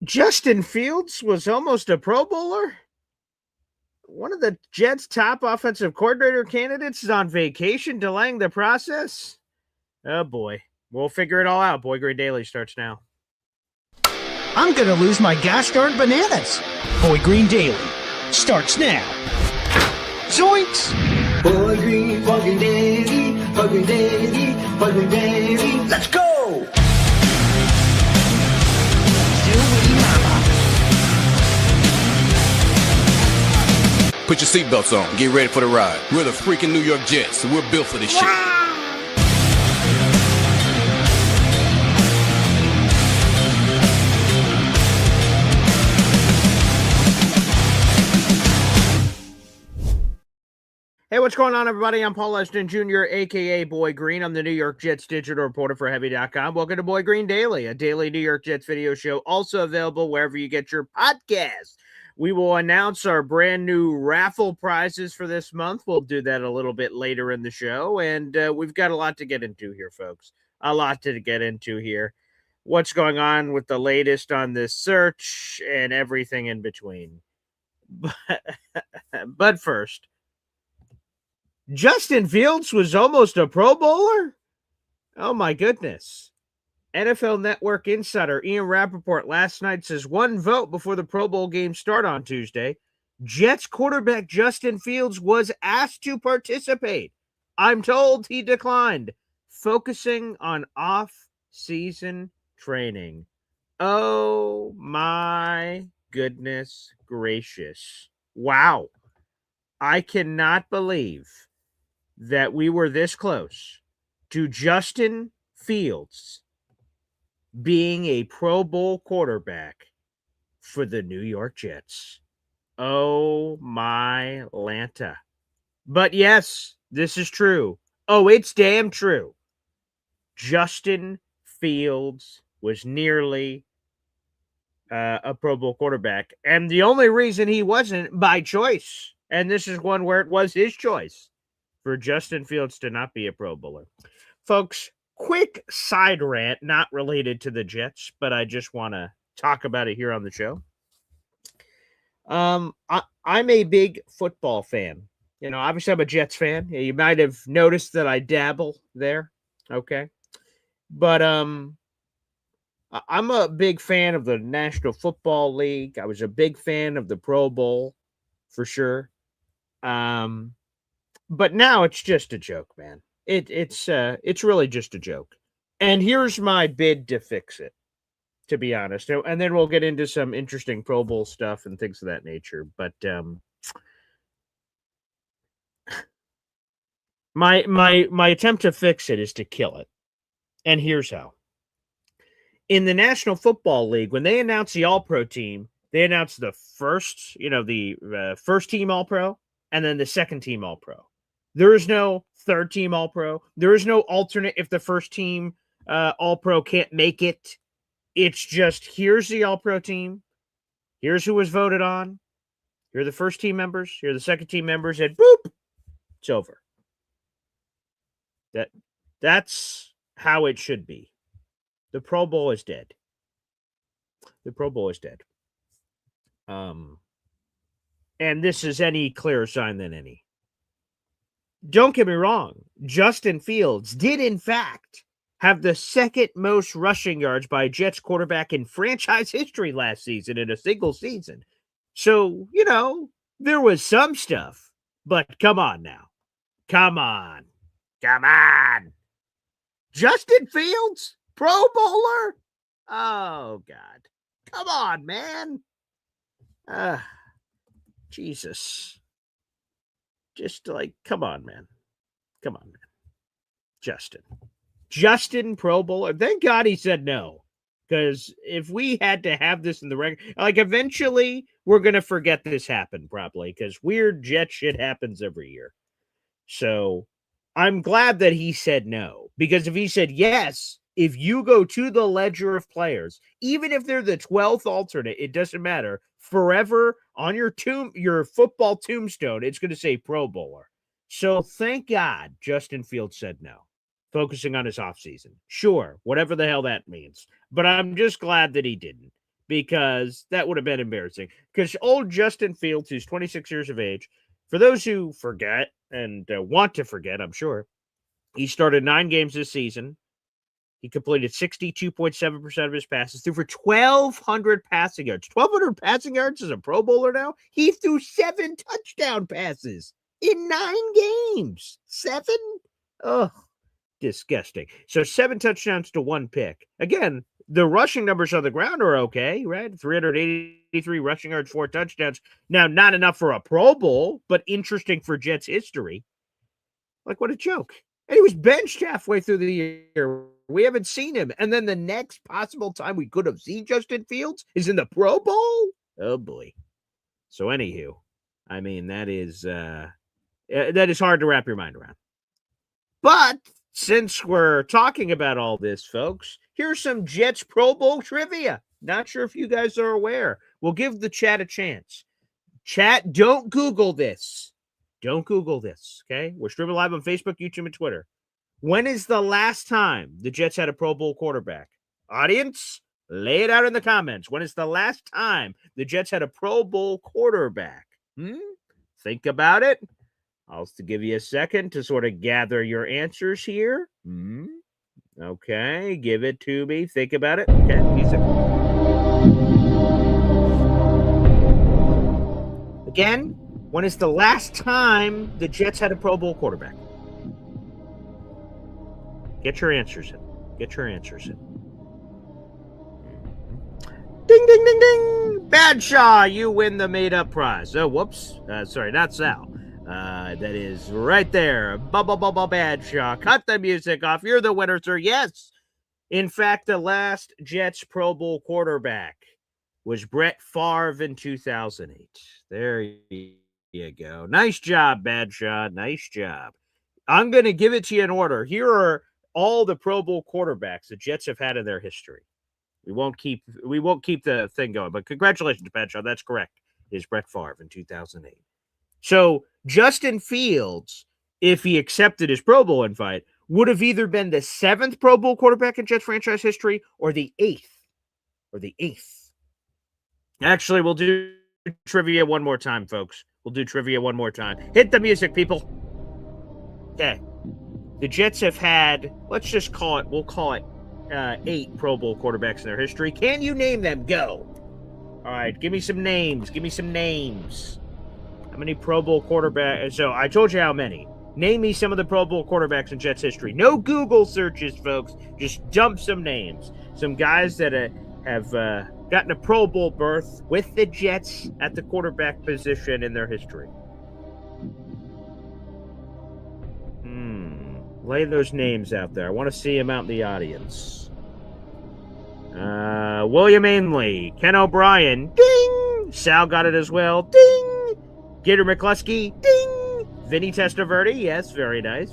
Justin Fields was almost a Pro Bowler. One of the Jets' top offensive coordinator candidates is on vacation, delaying the process. Oh boy. We'll figure it all out. Boy Green Daily starts now. I'm gonna lose my gosh darn bananas. Boy Green Daily starts now. Zoinks! Boy Green Daily, Boy Green Daily, Boy Green Daily. Let's go! Put your seatbelts on. Get ready for the ride. We're the freaking New York Jets, and we're built for this shit. Hey, what's going on, everybody? I'm Paul Leston Jr., a.k.a. Boy Green. I'm the New York Jets digital reporter for Heavy.com. Welcome to Boy Green Daily, a daily New York Jets video show, also available wherever you get your podcasts. We will announce our brand new raffle prizes for this month. We'll do that a little bit later in the show, and we've got a lot to get into here, folks. A lot to get into here. What's going on with the latest on this search and everything in between. But first, Justin Fields was almost a Pro Bowler? Oh, my goodness. NFL Network insider Ian Rappaport last night says one vote before the Pro Bowl game start on Tuesday. Jets quarterback Justin Fields was asked to participate. I'm told he declined, focusing on off-season training. Oh, my goodness gracious. Wow. I cannot believe that we were this close to Justin Fields being a Pro Bowl quarterback for the New York Jets. Oh, my Lanta. But yes, this is true. Oh, it's damn true. Justin Fields was nearly a Pro Bowl quarterback. And the only reason he wasn't by choice, and this is one where it was his choice, for Justin Fields to not be a Pro Bowler. Folks, quick side rant, not related to the Jets, but I just want to talk about it here on the show. I'm a big football fan. You know, obviously I'm a Jets fan. You might have noticed that I dabble there. Okay. But I'm a big fan of the National Football League. I was a big fan of the Pro Bowl for sure. But now it's just a joke, man. It's really just a joke. And here's my bid to fix it, to be honest. And then we'll get into some interesting Pro Bowl stuff and things of that nature. But my attempt to fix it is to kill it. And here's how. In the National Football League, when they announce the All-Pro team, they announce the first, the first team All-Pro and then the second team All-Pro. There is no third team All-Pro. There is no alternate if the first team All-Pro can't make it. It's just, here's the All-Pro team. Here's who was voted on. Here are the first team members. Here are the second team members. And boop, it's over. That's how it should be. The Pro Bowl is dead. The Pro Bowl is dead. And this is any clearer sign than any. Don't get me wrong. Justin Fields did, in fact, have the second most rushing yards by a Jets quarterback in franchise history last season in a single season. So, there was some stuff. But come on now. Come on. Come on. Justin Fields? Pro Bowler? Oh, God. Come on, man. Jesus. Just come on, man. Come on, man. Justin Pro Bowler. Thank God he said no. Because if we had to have this in the record, eventually we're going to forget this happened probably. Because weird Jet shit happens every year. So I'm glad that he said no. Because if he said yes, if you go to the ledger of players, even if they're the 12th alternate, it doesn't matter. Forever on your football tombstone, it's going to say Pro Bowler. So thank God Justin Fields said no, focusing on his offseason. Sure, whatever the hell that means. But I'm just glad that he didn't. because that would have been embarrassing. Because old Justin Fields, who's 26 years of age, for those who forget and want to forget, I'm sure, he started 9 games this season. He completed 62.7% of his passes, threw for 1,200 passing yards. 1,200 passing yards as a Pro Bowler now? He threw 7 touchdown passes in 9 games. 7? Ugh, disgusting. So 7 touchdowns to 1 pick. Again, the rushing numbers on the ground are okay, right? 383 rushing yards, 4 touchdowns. Now, not enough for a Pro Bowl, but interesting for Jets history. Like, what a joke. And he was benched halfway through the year. We haven't seen him. And then the next possible time we could have seen Justin Fields is in the Pro Bowl? Oh, boy. So, anywho, I mean, that is hard to wrap your mind around. But since we're talking about all this, folks, here's some Jets Pro Bowl trivia. Not sure if you guys are aware. We'll give the chat a chance. Chat, don't Google this. Don't Google this, okay? We're streaming live on Facebook, YouTube, and Twitter. When is the last time the Jets had a Pro Bowl quarterback? Audience, lay it out in the comments. When is the last time the Jets had a Pro Bowl quarterback? Think about it. I'll give you a second to sort of gather your answers here. Okay, give it to me. Think about it. Okay, music. Again, when is the last time the Jets had a Pro Bowl quarterback? Get your answers in. Get your answers in. Ding, ding, ding, ding. Badshaw, you win the made-up prize. Oh, whoops. Sorry, not Sal. That is right there. Bubble, Badshaw. Cut the music off. You're the winner, sir. Yes. In fact, the last Jets Pro Bowl quarterback was Brett Favre in 2008. There you go. Nice job, Badshaw. Nice job. I'm going to give it to you in order. Here are all the Pro Bowl quarterbacks the Jets have had in their history. We won't keep the thing going, but congratulations, Badshaw. That's correct. It is Brett Favre in 2008. So Justin Fields, if he accepted his Pro Bowl invite, would have either been the 7th Pro Bowl quarterback in Jets franchise history or the 8th. Actually, we'll do trivia one more time, folks. We'll do trivia one more time. Hit the music, people. Okay. The Jets have had, we'll call it 8 Pro Bowl quarterbacks in their history. Can you name them? Go. All right, give me some names. How many Pro Bowl quarterbacks? So I told you how many. Name me some of the Pro Bowl quarterbacks in Jets history. No Google searches, folks. Just dump some names. Some guys that have gotten a Pro Bowl berth with the Jets at the quarterback position in their history. Lay those names out there. I want to see them out in the audience. William Ainley, Ken O'Brien, ding! Sal got it as well, ding! Gator McCluskey, ding! Vinny Testaverde, yes, very nice,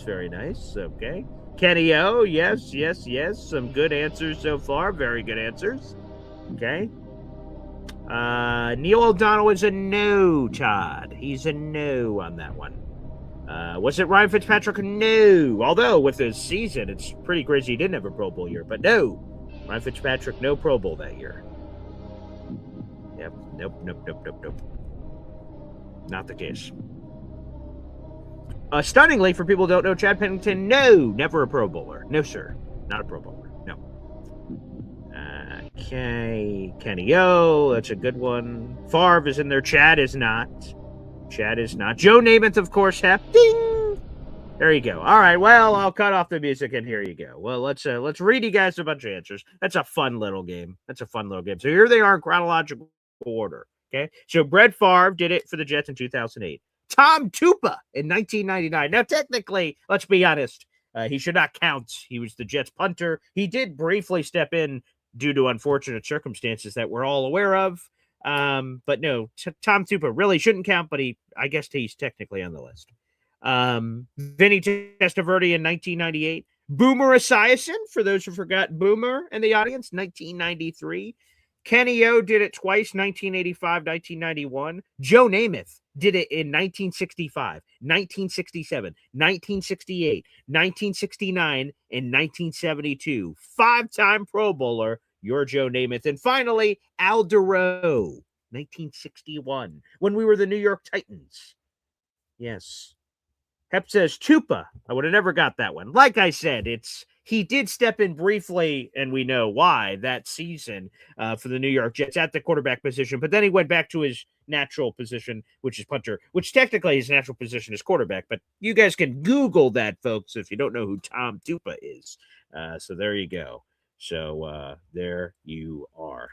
okay. Kenny O, yes, some good answers so far, very good answers, okay. Neil O'Donnell is a no, Todd. He's a no on that one. Was it Ryan Fitzpatrick? No. Although, with his season, it's pretty crazy he didn't have a Pro Bowl year. But no. Ryan Fitzpatrick, no Pro Bowl that year. Yep. Nope. Not the case. Stunningly, for people who don't know, Chad Pennington, no. Never a Pro Bowler. No, sir. Not a Pro Bowler. No. Okay. Kenny O. That's a good one. Favre is in there. Chad is not. Joe Namath, of course, ding! There you go. All right, well, I'll cut off the music, and here you go. Well, let's read you guys a bunch of answers. That's a fun little game. So here they are in chronological order, okay? So Brett Favre did it for the Jets in 2008. Tom Tupa in 1999. Now, technically, let's be honest, he should not count. He was the Jets punter. He did briefly step in due to unfortunate circumstances that we're all aware of. But no, Tom Tupa really shouldn't count, but I guess he's technically on the list. Vinny Testaverde in 1998. Boomer Esiason, for those who forgot Boomer in the audience, 1993. Kenny O did it twice, 1985, 1991. Joe Namath did it in 1965, 1967, 1968, 1969, and 1972. 5-time Pro Bowler, your Joe Namath. And finally, Al Duro, 1961, when we were the New York Titans. Yes. Hep says Tupa. I would have never got that one. Like I said, he did step in briefly, and we know why, that season for the New York Jets at the quarterback position. But then he went back to his natural position, which is punter, which technically his natural position is quarterback. But you guys can Google that, folks, if you don't know who Tom Tupa is. So there you go. So there you are.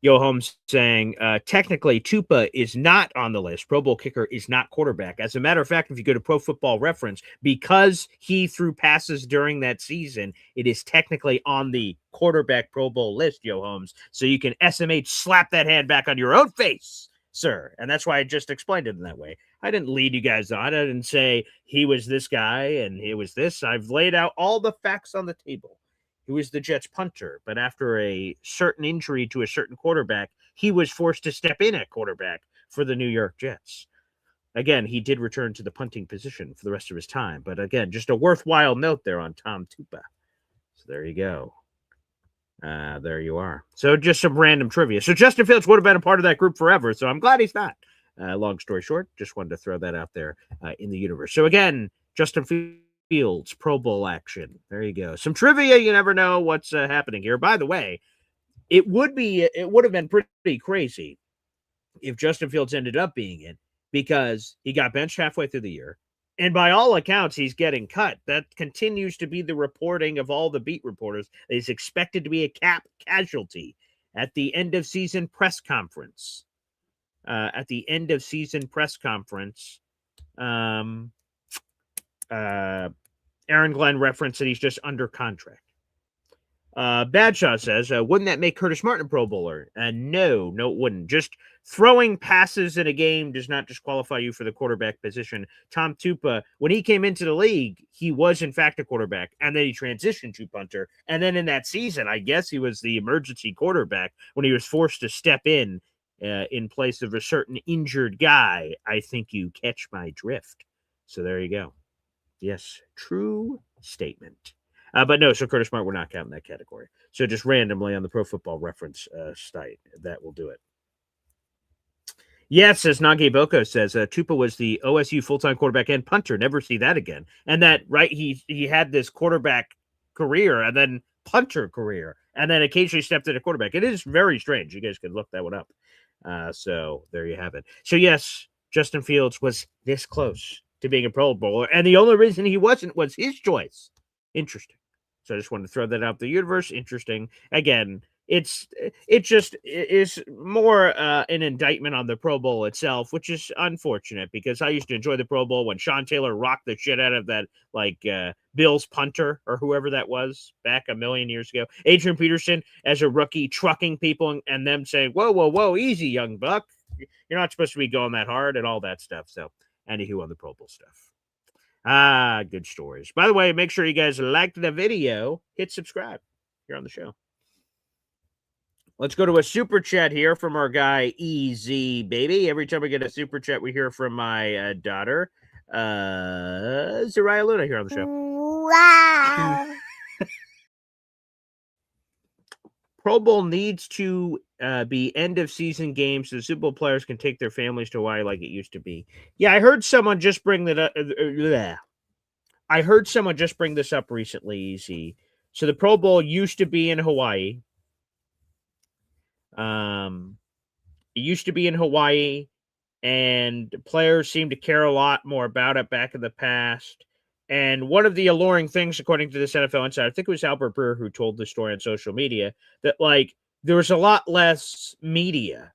Yo Holmes saying, technically, Tupa is not on the list. Pro Bowl kicker is not quarterback. As a matter of fact, if you go to Pro Football Reference, because he threw passes during that season, it is technically on the quarterback Pro Bowl list, Yo Holmes. So you can SMH slap that hand back on your own face, sir. And that's why I just explained it in that way. I didn't lead you guys on. I didn't say he was this guy and he was this. I've laid out all the facts on the table. He was the Jets punter, but after a certain injury to a certain quarterback, he was forced to step in at quarterback for the New York Jets. Again, he did return to the punting position for the rest of his time, but again, just a worthwhile note there on Tom Tupa. So there you go. There you are. So just some random trivia. So Justin Fields would have been a part of that group forever, so I'm glad he's not. Long story short, just wanted to throw that out there in the universe. So again, Justin Fields, Pro Bowl action. There you go. Some trivia. You never know what's happening here. By the way, it would have been pretty crazy if Justin Fields ended up being it, because he got benched halfway through the year. And by all accounts, he's getting cut. That continues to be the reporting of all the beat reporters. He's expected to be a cap casualty at the end of season press conference. Aaron Glenn referenced that he's just under contract. Badshaw says, wouldn't that make Curtis Martin a Pro Bowler? No, it wouldn't. Just throwing passes in a game does not disqualify you for the quarterback position. Tom Tupa, when he came into the league, he was in fact a quarterback, and then he transitioned to punter. And then in that season, I guess he was the emergency quarterback when he was forced to step in place of a certain injured guy. I think you catch my drift. So there you go. Yes, true statement. But no, so Curtis Smart, we're not counting that category. So just randomly on the Pro Football Reference site, that will do it. Yes, as Nage Boko says, Tupa was the OSU full-time quarterback and punter. Never see that again. And that, right, he had this quarterback career and then punter career, and then occasionally stepped into quarterback. It is very strange. You guys can look that one up. So there you have it. So yes, Justin Fields was this close to being a Pro Bowler, and the only reason he wasn't was his choice. Interesting. So I just wanted to throw that out the universe. Interesting. Again, it is more an indictment on the Pro Bowl itself, which is unfortunate because I used to enjoy the Pro Bowl when Sean Taylor rocked the shit out of that, Bills punter or whoever that was back a million years ago. Adrian Peterson as a rookie trucking people and them saying, whoa, easy, young buck. You're not supposed to be going that hard and all that stuff. So anywho on the Pro Bowl stuff. Good stories. By the way, make sure you guys liked the video. Hit subscribe here on the show. Let's go to a super chat here from our guy, Easy Baby. Every time we get a super chat, we hear from my daughter, Zariah Luna, here on the show. Wow. Pro Bowl needs to be end-of-season games so the Super Bowl players can take their families to Hawaii like it used to be. Yeah, I heard someone just bring that up. I heard someone just bring this up recently, Easy. So the Pro Bowl used to be in Hawaii. It used to be in Hawaii, and players seem to care a lot more about it back in the past. And one of the alluring things, according to this NFL Insider, I think it was Albert Breer who told the story on social media, that, there was a lot less media.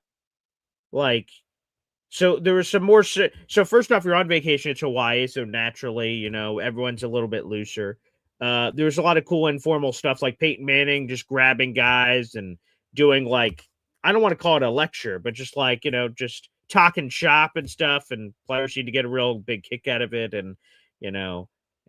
So there was some more. So first off, you're on vacation. It's Hawaii, so naturally, everyone's a little bit looser. There was a lot of cool informal stuff like Peyton Manning just grabbing guys and doing I don't want to call it a lecture, but just just talking shop and stuff. And players seem to get a real big kick out of it. And,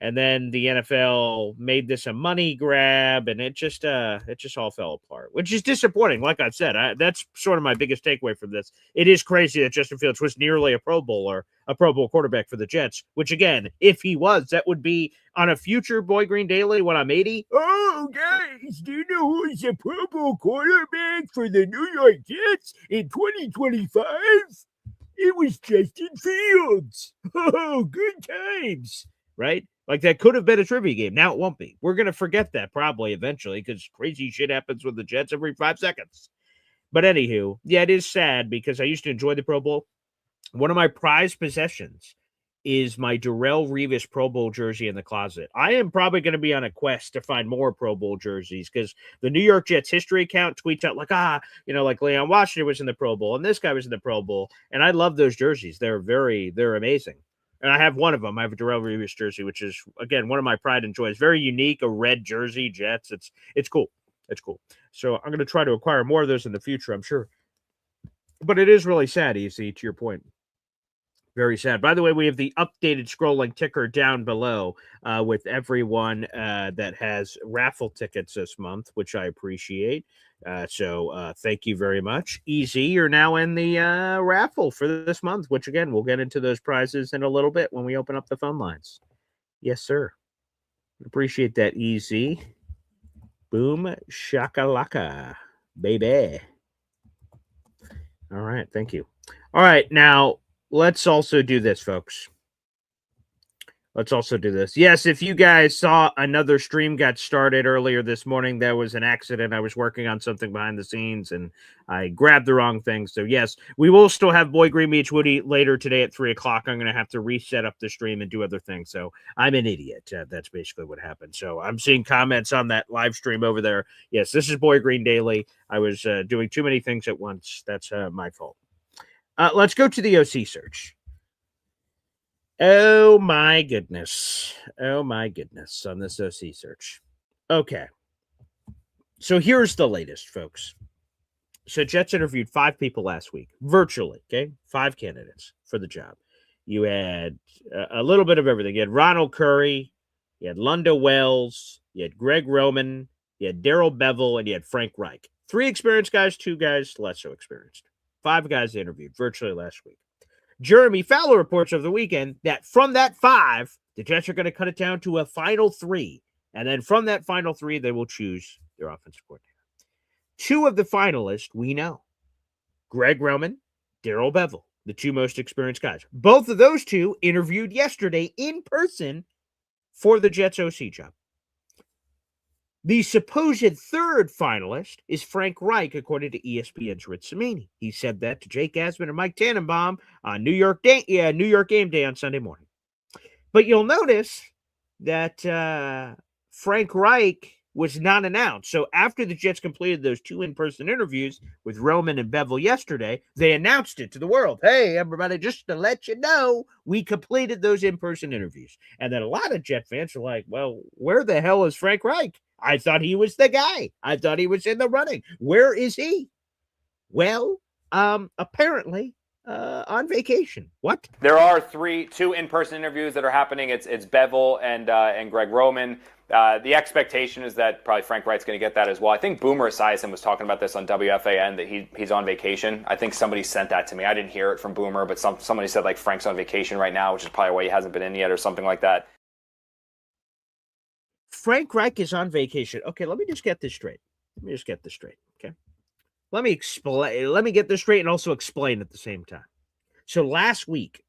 and then the NFL made this a money grab, and it just all fell apart, which is disappointing. Like I've said, that's sort of my biggest takeaway from this. It is crazy that Justin Fields was nearly a Pro Bowler, a Pro Bowl quarterback for the Jets, which again, if he was, that would be on a future Boy Green Daily when I'm 80. Oh, guys, do you know who's a Pro Bowl quarterback for the New York Jets in 2025? It was Justin Fields. Oh, good times, right? Like that could have been a trivia game. Now it won't be. We're going to forget that probably eventually because crazy shit happens with the Jets every 5 seconds. But anywho, yeah, it is sad because I used to enjoy the Pro Bowl. One of my prized possessions is my Darrelle Revis Pro Bowl jersey in the closet. I am probably going to be on a quest to find more Pro Bowl jerseys because the New York Jets history account tweets out like, like Leon Washington was in the Pro Bowl and this guy was in the Pro Bowl. And I love those jerseys. They're amazing. And I have one of them. I have a Darrelle Revis jersey, which is, again, one of my pride and joys. Very unique, a red jersey, Jets. It's cool. It's cool. So I'm going to try to acquire more of those in the future, I'm sure. But it is really sad, Easy, to your point. Very sad. By the way, we have the updated scrolling ticker down below with everyone that has raffle tickets this month, which I appreciate. So thank you very much. Easy, you're now in the raffle for this month, which, again, we'll get into those prizes in a little bit when we open up the phone lines. Yes, sir. Appreciate that, Easy. Boom shakalaka, baby. All right, thank you. All right, now let's also do this, folks. Let's also do this. Yes, if you guys saw another stream got started earlier this morning, that was an accident. I was working on something behind the scenes, and I grabbed the wrong thing. So, yes, we will still have Boy Green Meets Woody later today at 3 o'clock. I'm going to have to reset up the stream and do other things. So, I'm an idiot. That's basically what happened. So, I'm seeing comments on that live stream over there. Yes, this is Boy Green Daily. I was doing too many things at once. That's my fault. Let's go to the OC search. Oh my goodness on this OC search. Okay. So here's the latest, folks. So Jets interviewed 5 people last week, virtually, okay? 5 candidates for the job. You had a little bit of everything. You had Ronald Curry, you had Lunda Wells, you had Greg Roman, you had Darrell Bevell, and you had Frank Reich. 3 experienced guys, 2 guys less so experienced. 5 guys interviewed virtually last week. Jeremy Fowler reports over the weekend that from that 5, the Jets are going to cut it down to a final 3. And then from that final 3, they will choose their offensive coordinator. 2 of the finalists we know. Greg Roman, Darrell Bevell, the 2 most experienced guys. Both of those 2 interviewed yesterday in person for the Jets OC job. The supposed 3rd finalist is Frank Reich, according to ESPN's Rich Cimini. He said that to Jake Asman and Mike Tannenbaum on New York Game Day on Sunday morning. But you'll notice that Frank Reich was not announced. So after the Jets completed those 2 in-person interviews with Roman and Bevell yesterday, they announced it to the world. Hey, everybody, just to let you know, we completed those in-person interviews. And then a lot of Jet fans are like, well, where the hell is Frank Reich? I thought he was the guy. I thought he was in the running. Where is he? Well, apparently on vacation. What? There are 2 in-person interviews that are happening. It's Bevell and Greg Roman. The expectation is that probably Frank Reich's going to get that as well. I think Boomer Esiason was talking about this on WFAN, that he's on vacation. I think somebody sent that to me. I didn't hear it from Boomer, but somebody said like Frank's on vacation right now, which is probably why he hasn't been in yet or something like that. Frank Reich is on vacation. Okay, let me just get this straight. Okay. Let me get this straight and also explain at the same time. So last week,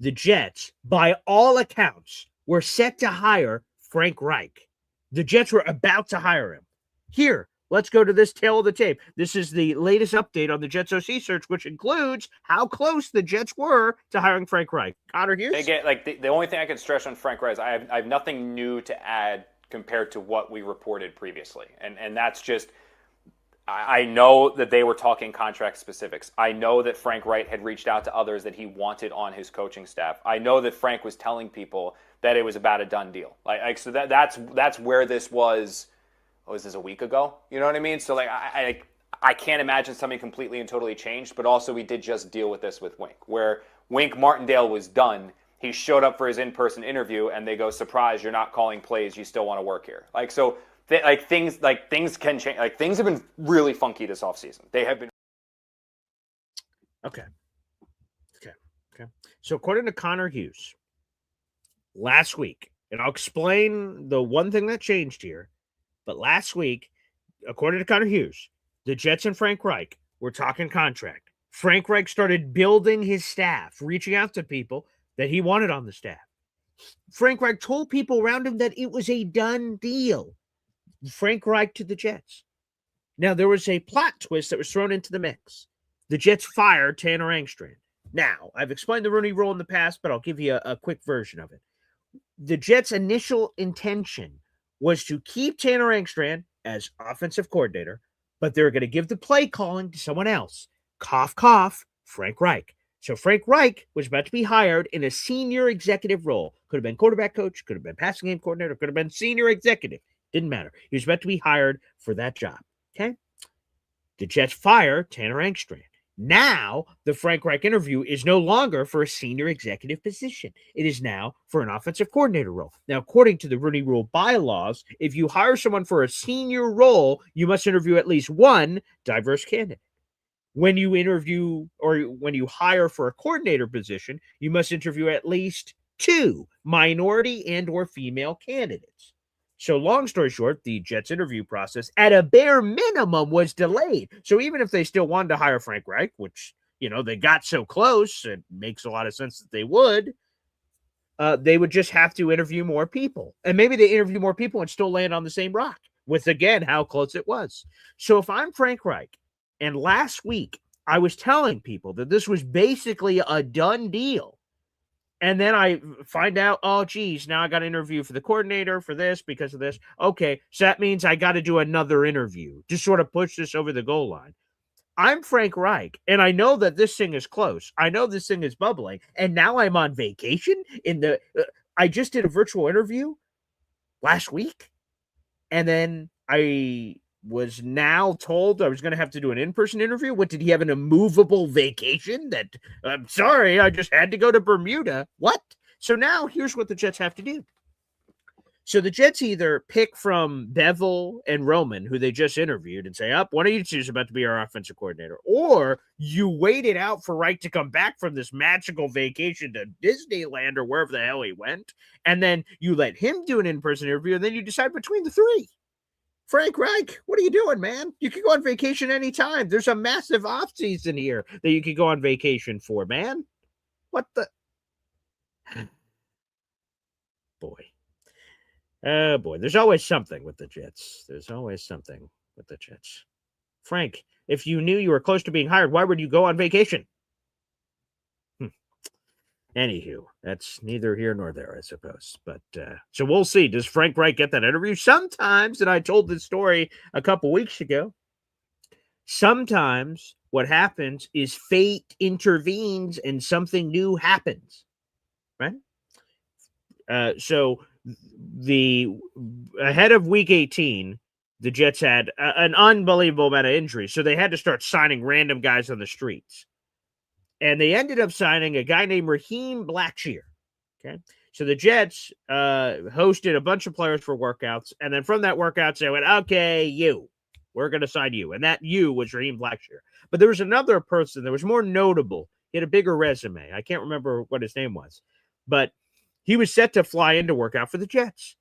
the Jets, by all accounts, were set to hire Frank Reich. The Jets were about to hire him. Here, let's go to this tail of the tape. This is the latest update on the Jets OC search, which includes how close the Jets were to hiring Frank Reich. Connor Hughes? Again, the only thing I can stress on Frank Reich is I have nothing new to add compared to what we reported previously. And that's just, I know that they were talking contract specifics. I know that Frank Reich had reached out to others that he wanted on his coaching staff. I know that Frank was telling people that it was about a done deal. So that's where this was. Was this a week ago? You know what I mean? So I can't imagine something completely and totally changed, but also we did just deal with this with Wink, where Wink Martindale was done. He showed up for his in-person interview, and they go, "Surprise! You're not calling plays. You still want to work here." Things can change. Things have been really funky this offseason. They have been. Okay. Okay. So according to Connor Hughes, last week, and I'll explain the one thing that changed here, but last week, according to Connor Hughes, the Jets and Frank Reich were talking contract. Frank Reich started building his staff, reaching out to people that he wanted on the staff. Frank Reich told people around him that it was a done deal. Frank Reich to the Jets. Now, there was a plot twist that was thrown into the mix. The Jets fired Tanner Engstrand. Now, I've explained the Rooney Rule in the past, but I'll give you a quick version of it. The Jets' initial intention was to keep Tanner Engstrand as offensive coordinator, but they were going to give the play calling to someone else. Cough, cough, Frank Reich. So Frank Reich was about to be hired in a senior executive role. Could have been quarterback coach, could have been passing game coordinator, could have been senior executive. Didn't matter. He was about to be hired for that job. Okay? The Jets fire Tanner Engstrand. Now, the Frank Reich interview is no longer for a senior executive position. It is now for an offensive coordinator role. Now, according to the Rooney Rule bylaws, if you hire someone for a senior role, you must interview at least one diverse candidate. When you interview or when you hire for a coordinator position, you must interview at least two minority and or female candidates. So long story short, the Jets interview process at a bare minimum was delayed. So even if they still wanted to hire Frank Reich, which, they got so close, it makes a lot of sense that they would just have to interview more people. And maybe they interview more people and still land on the same rock with, again, how close it was. So if I'm Frank Reich, and last week I was telling people that this was basically a done deal, and then I find out, oh, geez, now I got to interview for the coordinator for this because of this. Okay, so that means I got to do another interview to sort of push this over the goal line. I'm Frank Reich, and I know that this thing is close. I know this thing is bubbling, and now I'm on vacation. I just did a virtual interview last week, and then I was now told I was going to have to do an in-person interview. What, did he have an immovable vacation that, I'm sorry, I just had to go to Bermuda? What? So now here's what the Jets have to do. So the Jets either pick from Bevel and Roman, who they just interviewed, and say, one of you two is about to be our offensive coordinator, or you wait it out for Reich to come back from this magical vacation to Disneyland or wherever the hell he went, and then you let him do an in-person interview, and then you decide between the three. Frank Reich, what are you doing, man? You can go on vacation anytime. There's a massive off season here that you could go on vacation for, man. What the? Boy. Oh, boy. There's always something with the Jets. There's always something with the Jets. Frank, if you knew you were close to being hired, why would you go on vacation? Anywho, that's neither here nor there, I suppose. But so we'll see. Does Frank Reich get that interview? Sometimes, and I told this story a couple weeks ago, sometimes what happens is fate intervenes and something new happens, right? So ahead of week 18, the Jets had an unbelievable amount of injuries, so they had to start signing random guys on the streets. And they ended up signing a guy named Raheem Blackshear. Okay. So the Jets hosted a bunch of players for workouts. And then from that workouts, they went, okay, we're going to sign you. And that you was Raheem Blackshear. But there was another person that was more notable. He had a bigger resume. I can't remember what his name was. But he was set to fly in to work out for the Jets.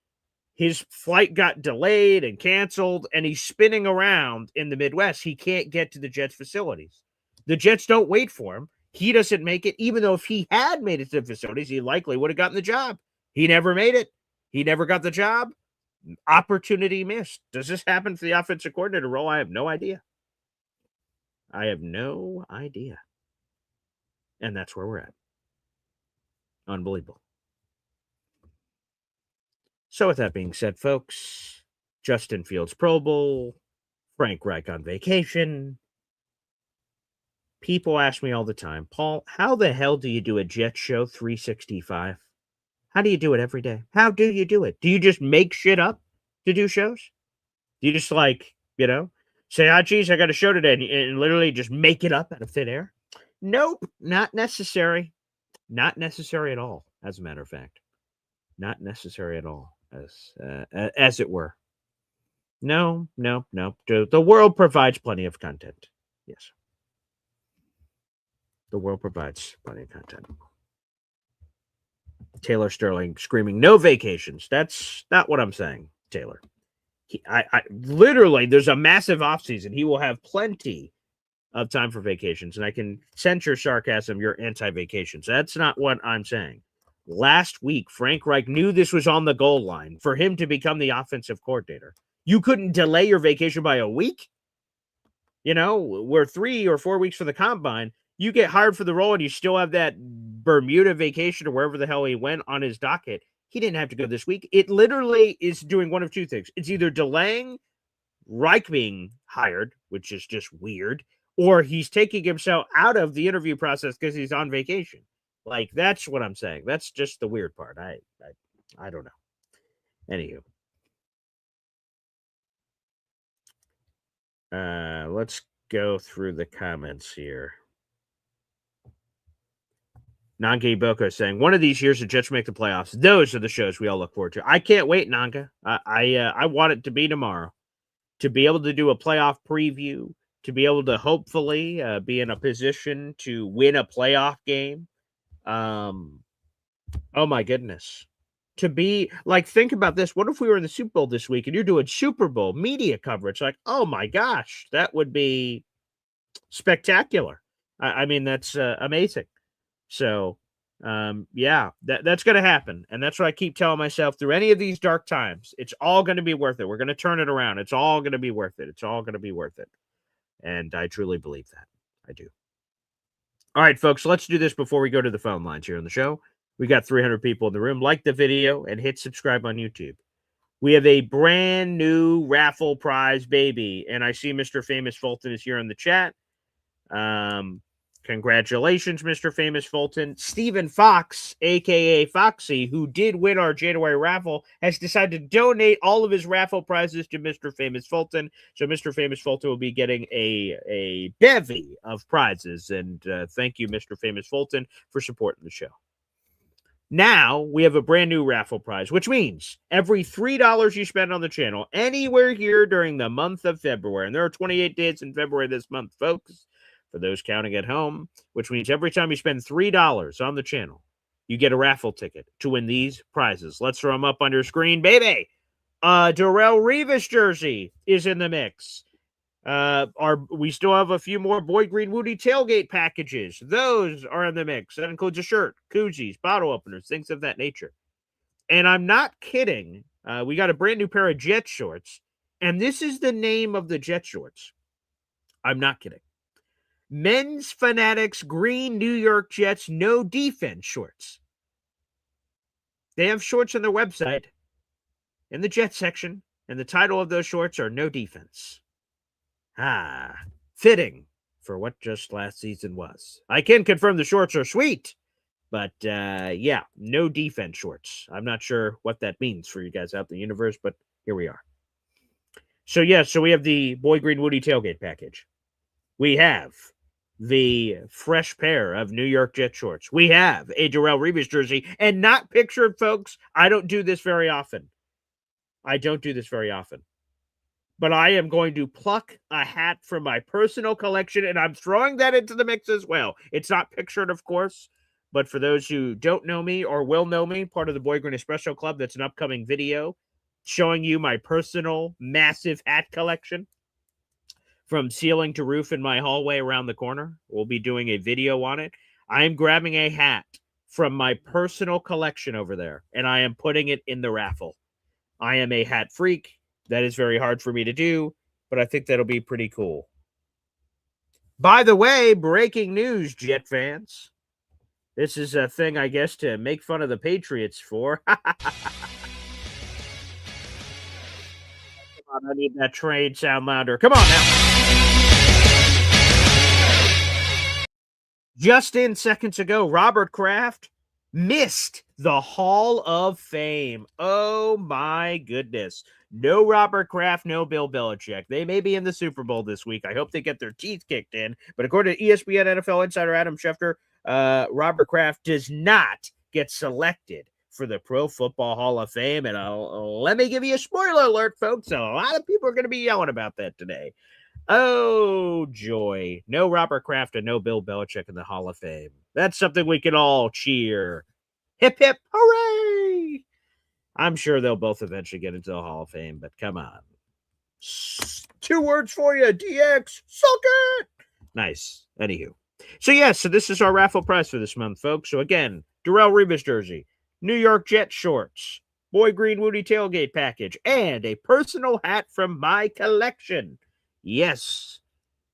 His flight got delayed and canceled, and he's spinning around in the Midwest. He can't get to the Jets facilities. The Jets don't wait for him. He doesn't make it, even though if he had made it to the facilities, he likely would have gotten the job. He never made it. He never got the job. Opportunity missed. Does this happen for the offensive coordinator role? I have no idea. And that's where we're at. Unbelievable. So with that being said, folks, Justin Fields Pro Bowl, Frank Reich on vacation. People ask me all the time, Paul, how the hell do you do a Jet Show 365? How do you do it every day? How do you do it? Do you just make shit up to do shows? Do you just say, geez, I got a show today, and literally just make it up out of thin air? Nope, not necessary. Not necessary at all, as a matter of fact. Not necessary at all, as it were. No. The world provides plenty of content. Yes. The world provides plenty of content. Taylor Sterling screaming, no vacations. That's not what I'm saying, Taylor. I literally, there's a massive offseason. He will have plenty of time for vacations, and I can sense your sarcasm, your anti-vacations. That's not what I'm saying. Last week, Frank Reich knew this was on the goal line for him to become the offensive coordinator. You couldn't delay your vacation by a week? You know, we're 3 or 4 weeks for the combine. You get hired for the role and you still have that Bermuda vacation or wherever the hell he went on his docket. He didn't have to go this week. It literally is doing one of two things. It's either delaying Reich being hired, which is just weird, or he's taking himself out of the interview process because he's on vacation. Like, that's what I'm saying. That's just the weird part. I don't know. Anywho. Let's go through the comments here. Nanga Iboko saying, one of these years the Jets make the playoffs. Those are the shows we all look forward to. I can't wait, Nanga. I want it to be tomorrow. To be able to do a playoff preview, to be able to hopefully be in a position to win a playoff game. Oh my goodness. To be like, think about this. What if we were in the Super Bowl this week and you're doing Super Bowl media coverage? Like, oh my gosh, that would be spectacular. I mean, that's amazing. So, yeah, that's going to happen. And that's what I keep telling myself through any of these dark times. It's all going to be worth it. We're going to turn it around. It's all going to be worth it. It's all going to be worth it. And I truly believe that. I do. All right, folks, let's do this before we go to the phone lines here on the show. We got 300 people in the room. Like the video and hit subscribe on YouTube. We have a brand new raffle prize, baby. And I see Mr. Famous Fulton is here in the chat. Congratulations, Mr. Famous Fulton. Stephen Fox, a.k.a. Foxy, who did win our January raffle, has decided to donate all of his raffle prizes to Mr. Famous Fulton. So Mr. Famous Fulton will be getting a bevy of prizes. And thank you, Mr. Famous Fulton, for supporting the show. Now we have a brand new raffle prize, which means every $3 you spend on the channel anywhere here during the month of February, and there are 28 days in February this month, folks, for those counting at home, which means every time you spend $3 on the channel, you get a raffle ticket to win these prizes. Let's throw them up on your screen, baby. Darrelle Revis jersey is in the mix. We still have a few more Boyd Green Woody tailgate packages. Those are in the mix. That includes a shirt, koozies, bottle openers, things of that nature. And I'm not kidding. We got a brand new pair of Jet shorts, and this is the name of the Jet shorts. I'm not kidding. Men's Fanatics Green New York Jets No Defense shorts. They have shorts on their website in the Jet section, and the title of those shorts are No Defense. Fitting for what just last season was. I can confirm the shorts are sweet, but yeah, no defense shorts. I'm not sure what that means for you guys out in the universe, but here we are. So yeah, so we have the Boyd Green Woody tailgate package. We have the fresh pair of New York Jet shorts. We have a Darrelle Revis jersey, and not pictured, folks. I don't do this very often. But I am going to pluck a hat from my personal collection, and I'm throwing that into the mix as well. It's not pictured, of course, but for those who don't know me or will know me, part of the Boyd Green Espresso Club, that's an upcoming video showing you my personal massive hat collection from ceiling to roof in my hallway around the corner. We'll be doing a video on it. I am grabbing a hat from my personal collection over there, and I am putting it in the raffle. I am a hat freak. That is very hard for me to do, but I think that'll be pretty cool. By the way, breaking news, Jet fans. This is a thing, I guess, to make fun of the Patriots for. I need that trade sound louder. Come on now. Just in seconds ago, Robert Kraft missed the Hall of Fame. Oh, my goodness. No Robert Kraft, no Bill Belichick. They may be in the Super Bowl this week. I hope they get their teeth kicked in. But according to ESPN NFL insider Adam Schefter, Robert Kraft does not get selected for the Pro Football Hall of Fame. And let me give you a spoiler alert, folks. A lot of people are going to be yelling about that today. Oh, joy. No Robert Kraft and no Bill Belichick in the Hall of Fame. That's something we can all cheer. Hip, hip, hooray! I'm sure they'll both eventually get into the Hall of Fame, but come on. 2 words for you, DX. Suck it! Nice. Anywho. So this is our raffle prize for this month, folks. So again, Darrelle Revis jersey, New York Jets shorts, Boy Green Woody tailgate package, and a personal hat from my collection. Yes.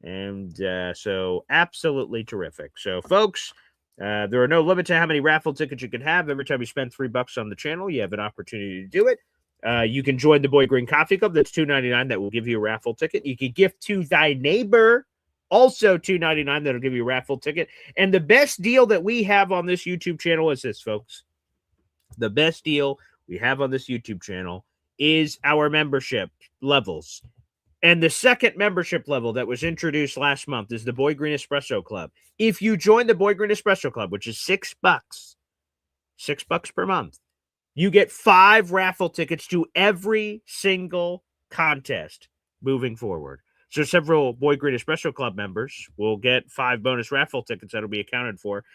And so absolutely terrific. So, folks, there are no limits to how many raffle tickets you can have. Every time you spend $3 on the channel, you have an opportunity to do it. You can join the Boy Green Coffee Club. That's $2.99. That will give you a raffle ticket. You can gift to thy neighbor. Also $2.99. That'll give you a raffle ticket. And the best deal that we have on this YouTube channel is this, folks. The best deal we have on this YouTube channel is our membership levels. And the second membership level that was introduced last month is the Boy Green Espresso Club. If you join the Boy Green Espresso Club, which is $6, $6 per month, you get 5 raffle tickets to every single contest moving forward. So several Boy Green Espresso Club members will get 5 bonus raffle tickets that'll be accounted for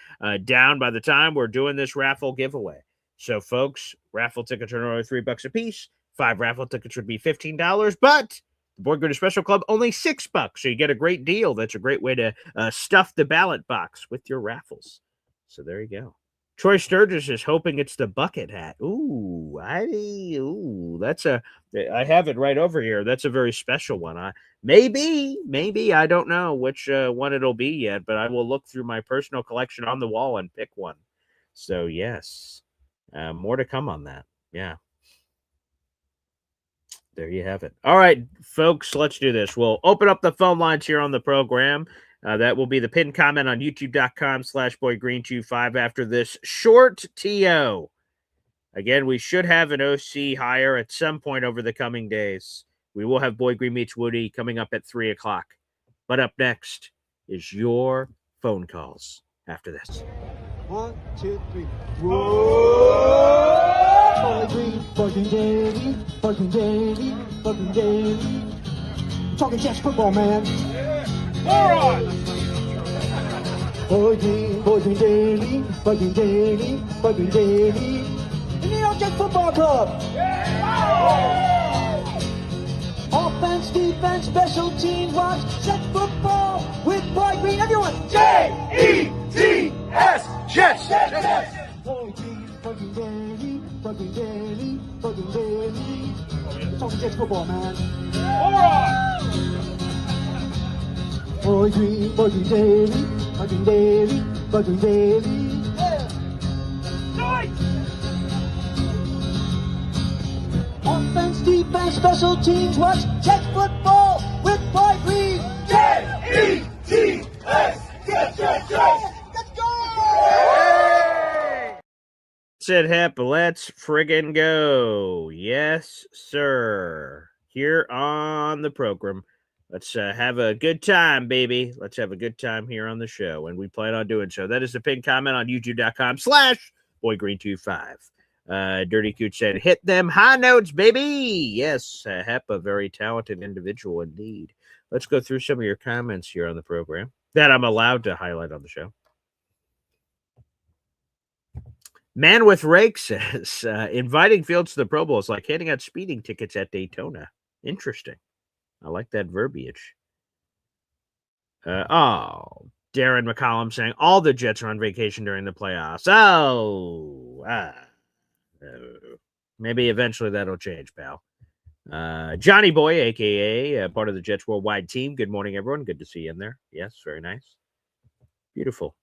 down by the time we're doing this raffle giveaway. So, folks, raffle tickets are only $3 a piece. 5 raffle tickets would be $15, but the Boy Green Espresso Club, only $6. So you get a great deal. That's a great way to stuff the ballot box with your raffles. So there you go. Troy Sturgis is hoping it's the bucket hat. That's I have it right over here. That's a very special one. Maybe, I don't know which one it'll be yet, but I will look through my personal collection on the wall and pick one. So yes, more to come on that. Yeah. There you have it. All right, folks, let's do this. We'll open up the phone lines here on the program. That will be the pinned comment on youtube.com/boygreen25 after this short TO. Again, we should have an OC hire at some point over the coming days. We will have Boy Green Meets Woody coming up at 3 o'clock. But up next is your phone calls after this. 1, 2, 3. Whoa! Boy Green, Boy Green Daily, Boy Green Daily, Boy Green Daily. I'm talking Jets football, man. Boy Green Daily, Boy Green Daily, Boy Green Daily. The New York Jets Football Club. Offense, defense, special teams, watch Jets football with Boy Green. Everyone, J-E-T-S, Jets. Boy Green, Boy Green Daily, Boy Green Daily, Boy Green Daily. Talking Jets football, man. Boy Green Daily, Boy Green Daily, Boy Green Daily. Offense, defense, special teams, watch Jets football with Boy Green. J-E-T-S, Jets. Let's go! Said Hep, let's friggin' go. Yes, sir. Here on the program. Let's have a good time, baby. Let's have a good time here on the show, and we plan on doing so. That is the pinned comment on youtube.com/boygreen25. Dirty Cooch said, hit them high notes, baby. Yes, Hep, a very talented individual indeed. Let's go through some of your comments here on the program that I'm allowed to highlight on the show. Man with Rake says, inviting Fields to the Pro Bowl is like handing out speeding tickets at Daytona. Interesting. I like that verbiage. Darren McCollum saying all the Jets are on vacation during the playoffs. Maybe eventually that'll change, pal. Johnny Boy, a.k.a. Part of the Jets Worldwide team. Good morning, everyone. Good to see you in there. Yes, very nice. Beautiful.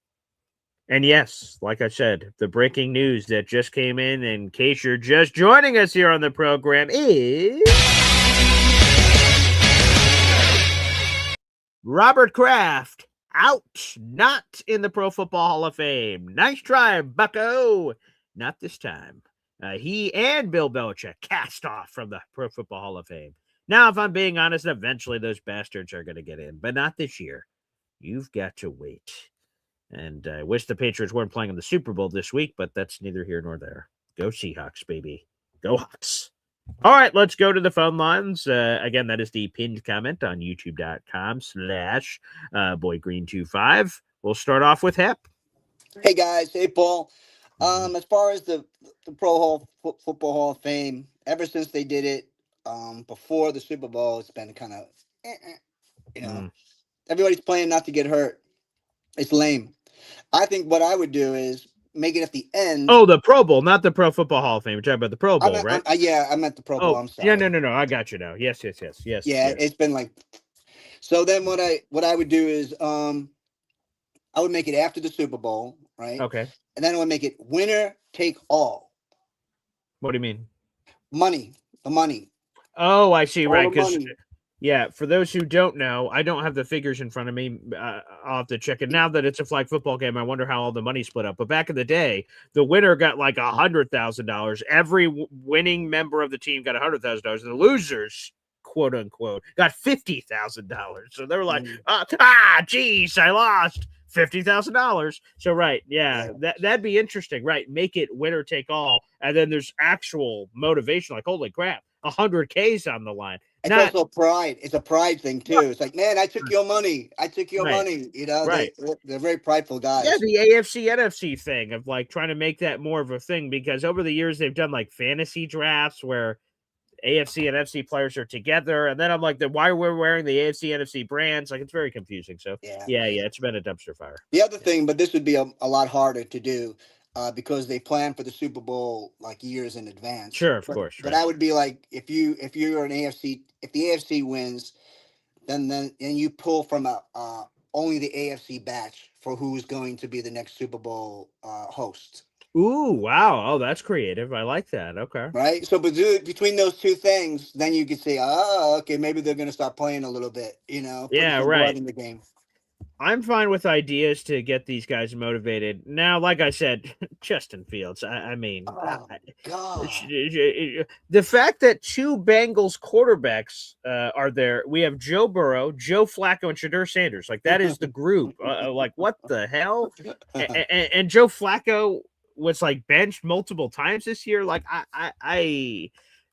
And yes, like I said, the breaking news that just came in case you're just joining us here on the program, is Robert Kraft out, not in the Pro Football Hall of Fame. Nice try, bucko. Not this time. He and Bill Belichick cast off from the Pro Football Hall of Fame. Now, if I'm being honest, eventually those bastards are going to get in, but not this year. You've got to wait. And I wish the Patriots weren't playing in the Super Bowl this week, but that's neither here nor there. Go Seahawks, baby. Go Hawks. All right, let's go to the phone lines. Again, that is the pinned comment on youtube.com/boygreen25. We'll start off with Hep. Hey guys, hey Paul. Mhm. As far as the Football Hall of Fame, ever since they did it before the Super Bowl, it's been kind of, you know, Mm. everybody's playing not to get hurt. It's lame. I think what I would do is make it at the end. Oh, the Pro Bowl, not the Pro Football Hall of Fame. We're talking about the Pro Bowl, right? Yeah, I meant the Pro Bowl. Oh, I'm yeah, sorry. no. I got you now. Yes. Yeah, it's been like. So then what I would do is I would make it after the Super Bowl, right? Okay. And then I would make it winner take all. What do you mean? The money. Oh, I see. All Right. the Because, money. yeah, for those who don't know, I don't have the figures in front of me. I'll have to check it. Now that it's a flag football game, I wonder how all the money split up. But back in the day, the winner got like $100,000. Every winning member of the team got $100,000. And the losers, quote unquote, got $50,000. So they were like, geez, I lost $50,000. So right, yeah, that'd be interesting, right? Make it winner take all, and then there's actual motivation. Like, holy crap, 100K's on the line. It's also pride. It's a pride thing too. It's like, man, I took your money. I took your Right. money. You know, Right. they're very prideful guys. Yeah, the AFC NFC thing of like trying to make that more of a thing, because over the years they've done like fantasy drafts where AFC and NFC players are together, and then I'm like, why we're wearing the AFC NFC brands? Like, it's very confusing. So yeah, it's been a dumpster fire. The other thing, but this would be a lot harder to do because they plan for the Super Bowl like years in advance. Sure, of course. But Right. I would be like, if you're an AFC, if the AFC wins, then you pull from only the AFC batch for who's going to be the next Super Bowl host. Ooh, wow. Oh, that's creative. I like that. Okay. Right. So between those two things, then you could say, oh, okay, maybe they're going to start playing a little bit, put some blood in the game. I'm fine with ideas to get these guys motivated. Now, like I said, Justin Fields, I mean, God. The fact that two Bengals quarterbacks are there, we have Joe Burrow, Joe Flacco, and Shadur Sanders. Like, that is the group. Like, what the hell? And Joe Flacco was like benched multiple times this year. Like,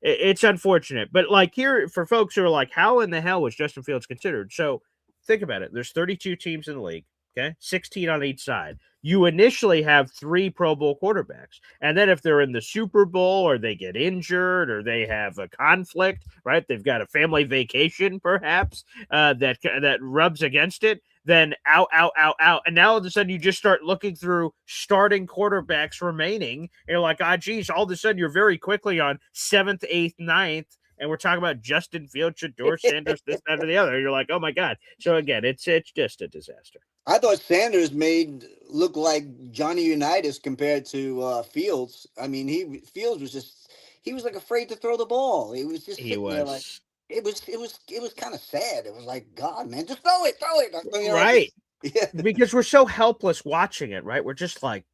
it's unfortunate. But like, here for folks who are like, how in the hell was Justin Fields considered? So think about it. There's 32 teams in the league. Okay, 16 on each side. You initially have 3 Pro Bowl quarterbacks, and then if they're in the Super Bowl or they get injured or they have a conflict, right? They've got a family vacation, perhaps that rubs against it. Then out, and now all of a sudden you just start looking through starting quarterbacks remaining. And you're like, geez, all of a sudden you're very quickly on 7th, 8th, 9th. And we're talking about Justin Fields, Shadur Sanders, this, that, or the other. You're like, oh my God. So again, it's just a disaster. I thought Sanders look like Johnny Unitas compared to Fields. I mean, Fields he was like afraid to throw the ball. He was just sitting there like it was kind of sad. It was like, God, man, just throw it. Right. Yeah. Because we're so helpless watching it, right? We're just like,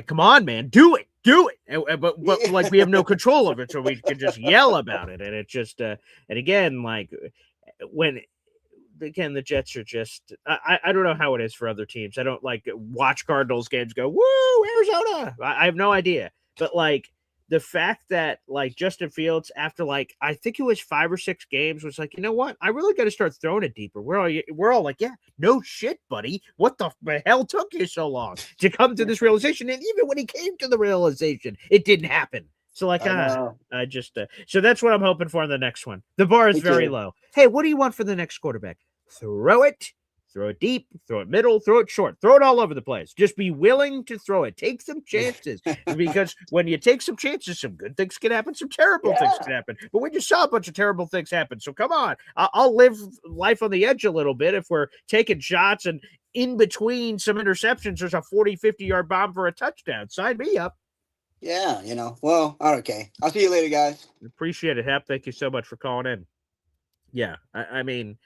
come on, man, do it. But like we have no control of it, so we can just yell about it. And it just, and again, like the Jets are just, I don't know how it is for other teams. I don't like watch Cardinals games go, woo, Arizona. I have no idea. But like the fact that like Justin Fields, after like, I think it was 5 or 6 games, was like, you know what? I really got to start throwing it deeper. We're all like, yeah, no shit, buddy. What the hell took you so long to come to this realization? And even when he came to the realization, it didn't happen. So like, I just, so that's what I'm hoping for in the next one. The bar is very low. Hey, what do you want for the next quarterback? Throw it deep, throw it middle, throw it short, throw it all over the place. Just be willing to throw it. Take some chances, because when you take some chances, some good things can happen, some terrible things can happen. But we just saw a bunch of terrible things happen. So come on, I'll live life on the edge a little bit if we're taking shots and in between some interceptions, there's a 40, 50-yard bomb for a touchdown. Sign me up. Yeah, well, okay. I'll see you later, guys. Appreciate it, Hap. Thank you so much for calling in. Yeah, I mean,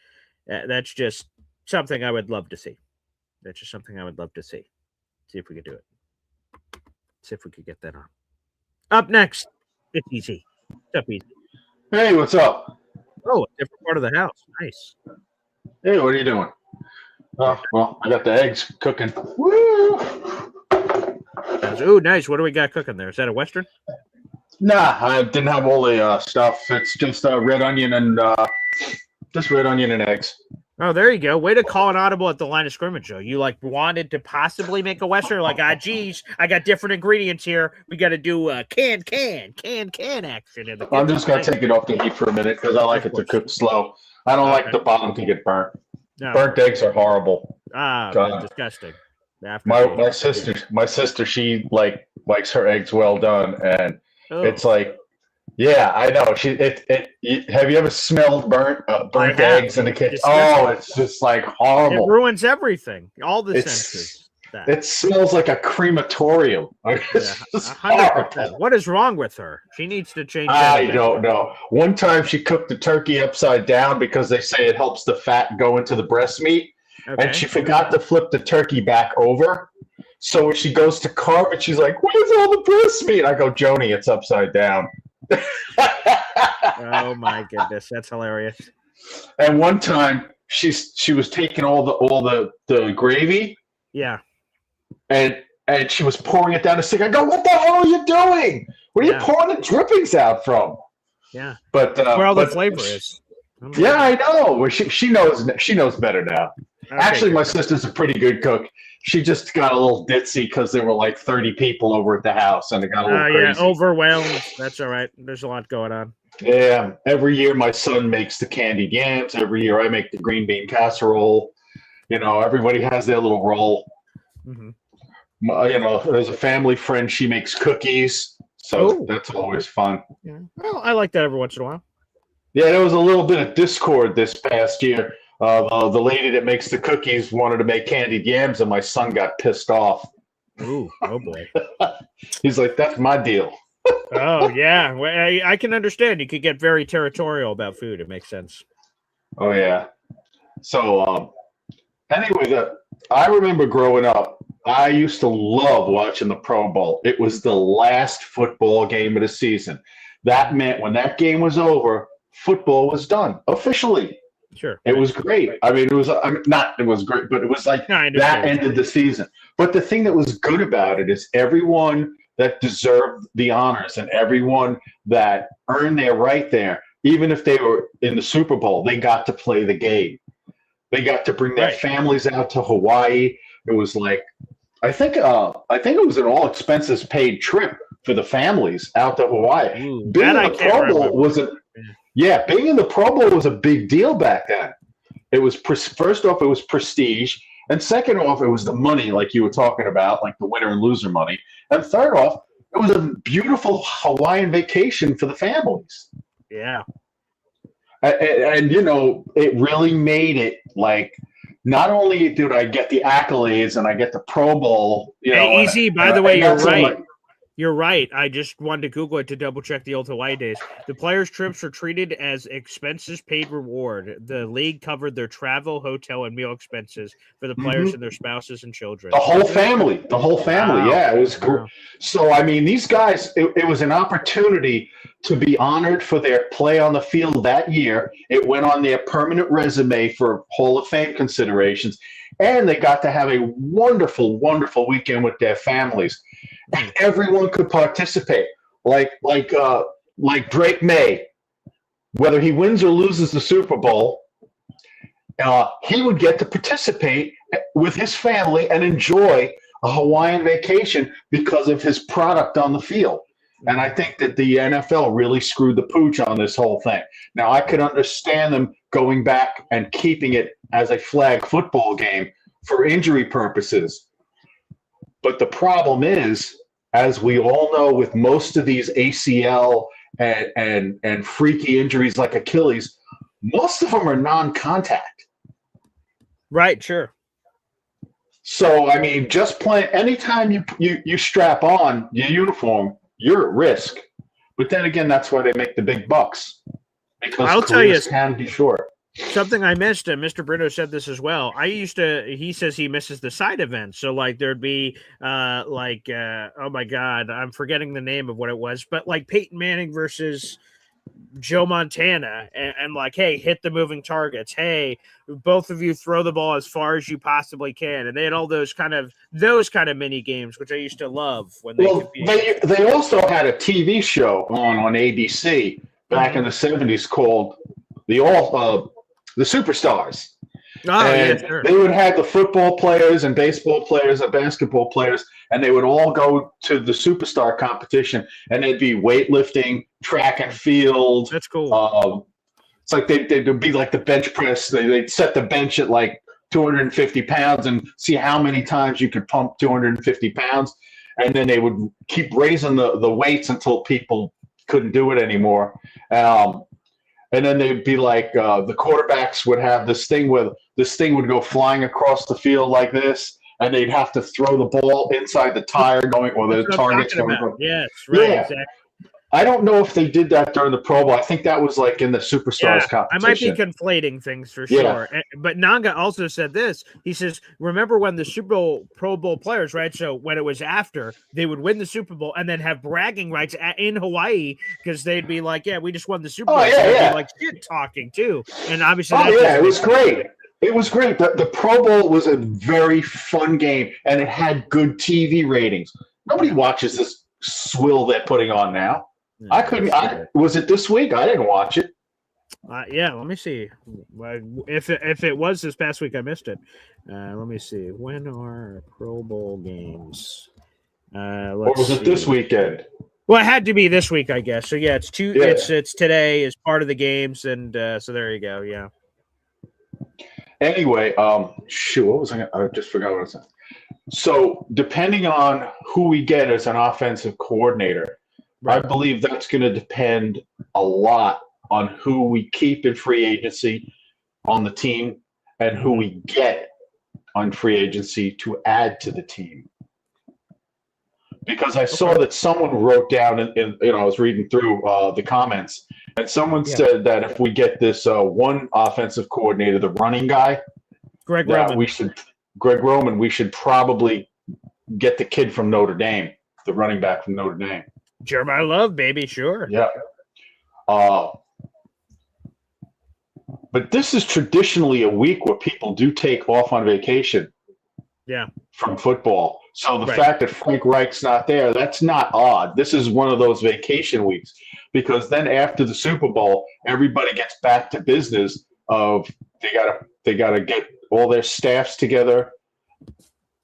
that's just something I would love to see. That's just something I would love to see. See if we could do it. See if we could get that on. Up next, it's easy. It's up easy. Hey, what's up? Oh, a different part of the house. Nice. Hey, what are you doing? Oh, well, I got the eggs cooking. Woo! Oh, nice. What do we got cooking there? Is that a Western? Nah, I didn't have all the stuff. It's just red onion and eggs. Oh, there you go. Way to call an audible at the line of scrimmage, Joe. You like wanted to possibly make a Western, like, geez, I got different ingredients here. We got to do can action. In the I'm just gonna take it off the heat for a minute because I like it to cook slow. I don't like the bottom to get burnt. No. Burnt eggs are horrible. Disgusting. My sister, she likes her eggs well done, and it's like, yeah, I know. Have you ever smelled burnt eggs in the kitchen? Disgusting. Oh, it's just like horrible. It ruins everything. All the senses. It smells like a crematorium. It's just 100%. What is wrong with her? She needs to change. I don't know. One time she cooked the turkey upside down because they say it helps the fat go into the breast meat. Okay. And she forgot to flip the turkey back over. So when she goes to carve it, she's like, "Where's all the breast meat?" I go, "Joni, it's upside down." Oh my goodness, that's hilarious. And one time she was taking all the gravy. Yeah. And she was pouring it down the sink. I go, "What the hell are you doing? Where are you pouring the drippings out from?" Yeah. But where all the flavor is. Yeah, I know. Well, she knows better now. Okay, actually, my sister's a pretty good cook. She just got a little ditzy because there were like 30 people over at the house, and it got a little crazy. Yeah, overwhelmed. That's all right. There's a lot going on. Yeah. Every year, my son makes the candied yams. Every year, I make the green bean casserole. You know, everybody has their little role. Mm-hmm. You know, there's a family friend. She makes cookies, so that's always fun. Yeah. Well, I like that every once in a while. Yeah, there was a little bit of discord this past year. The lady that makes the cookies wanted to make candied yams, and my son got pissed off. Ooh, oh boy. He's like, "That's my deal." Oh, yeah. Well, I can understand. You could get very territorial about food. It makes sense. Oh, yeah. So, anyway, I remember growing up, I used to love watching the Pro Bowl. It was the last football game of the season. That meant when that game was over, football was done officially. Sure. It was great. I mean, it was great, but it was like that ended the season. But the thing that was good about it is everyone that deserved the honors and everyone that earned their right there, even if they were in the Super Bowl, they got to play the game. They got to bring their families out to Hawaii. It was like, I think it was an all expenses paid trip for the families out to Hawaii. Being in the Pro Bowl was being in the Pro Bowl was a big deal back then. It was first off, it was prestige, and second off, it was the money, like you were talking about, like the winner and loser money, and third off, it was a beautiful Hawaiian vacation for the families. Yeah, and you know, it really made it like. Not only did I get the accolades and I get the Pro Bowl, you know. Hey, Easy, by the way, you're right. You're right. I just wanted to Google it to double check the old Hawaii days. The players' trips were treated as expenses paid reward. The league covered their travel, hotel, and meal expenses for the players and their spouses and children. The whole family. Wow. Yeah, it was cool. Wow. So, I mean, these guys, it was an opportunity to be honored for their play on the field that year. It went on their permanent resume for Hall of Fame considerations. And they got to have a wonderful, wonderful weekend with their families. And everyone could participate. Like Drake May, whether he wins or loses the Super Bowl, he would get to participate with his family and enjoy a Hawaiian vacation because of his product on the field. And I think that the NFL really screwed the pooch on this whole thing. Now, I could understand them going back and keeping it as a flag football game for injury purposes. But the problem is, as we all know, with most of these ACL and freaky injuries like Achilles, most of them are non-contact. Right, sure. So, I mean, just playing, anytime you strap on your uniform, you're at risk. But then again, that's why they make the big bucks. Because I'll tell you, can be short. Something I missed, and Mr. Brito said this as well. He says he misses the side events. So like there'd be oh my God, I'm forgetting the name of what it was, but like Peyton Manning versus Joe Montana and like, hey, hit the moving targets. Hey, both of you throw the ball as far as you possibly can. And they had all those kind of mini games, which I used to love when they competed. They also had a TV show on ABC back in the 70s called the Superstars. Oh, and yeah, sure. They would have the football players and baseball players and basketball players, and they would all go to the superstar competition, and they'd be weightlifting, track and field. That's cool. It's like they'd be like the bench press. They'd set the bench at like 250 pounds and see how many times you could pump 250 pounds. And then they would keep raising the weights until people couldn't do it anymore. And then they'd be like, the quarterbacks would have this thing where this thing would go flying across the field like this, and they'd have to throw the ball inside the tire or the target's going. Yes, right, yeah. Exactly. I don't know if they did that during the Pro Bowl. I think that was like in the Superstars competition. I might be conflating things for sure. Yeah. But Nanga also said this. He says, remember when the Pro Bowl players, right? So when it was after, they would win the Super Bowl and then have bragging rights in Hawaii because they'd be like, yeah, we just won the Super Bowl. Yeah, so be like shit talking too. And obviously, it was great. It was great. The Pro Bowl was a very fun game, and it had good TV ratings. Nobody watches this swill they're putting on now. I couldn't. Was it this week? I didn't watch it. Yeah, let me see. If it was this past week, I missed it. Let me see. When are Pro Bowl games? Or was it this weekend? Well, it had to be this week, I guess. So yeah, it's it's today as part of the games, and so there you go. Yeah. Anyway, shoot, what was I just forgot what I was saying. So depending on who we get as an offensive coordinator. Right. I believe that's going to depend a lot on who we keep in free agency on the team and who we get on free agency to add to the team. Because I saw that someone wrote down, and I was reading through the comments, and someone said that if we get this one offensive coordinator, the running guy, Greg Roman, we should probably get the kid from Notre Dame, the running back from Notre Dame. Jeremiah Love, baby, sure. Yeah. But this is traditionally a week where people do take off on vacation. Yeah. From football. So the fact that Frank Reich's not there, that's not odd. This is one of those vacation weeks because then after the Super Bowl, everybody gets back to business of they gotta get all their staffs together.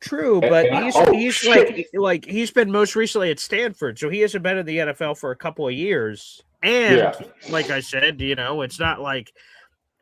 True, but he's like he's been most recently at Stanford, so he hasn't been in the NFL for a couple of years. And like I said, it's not like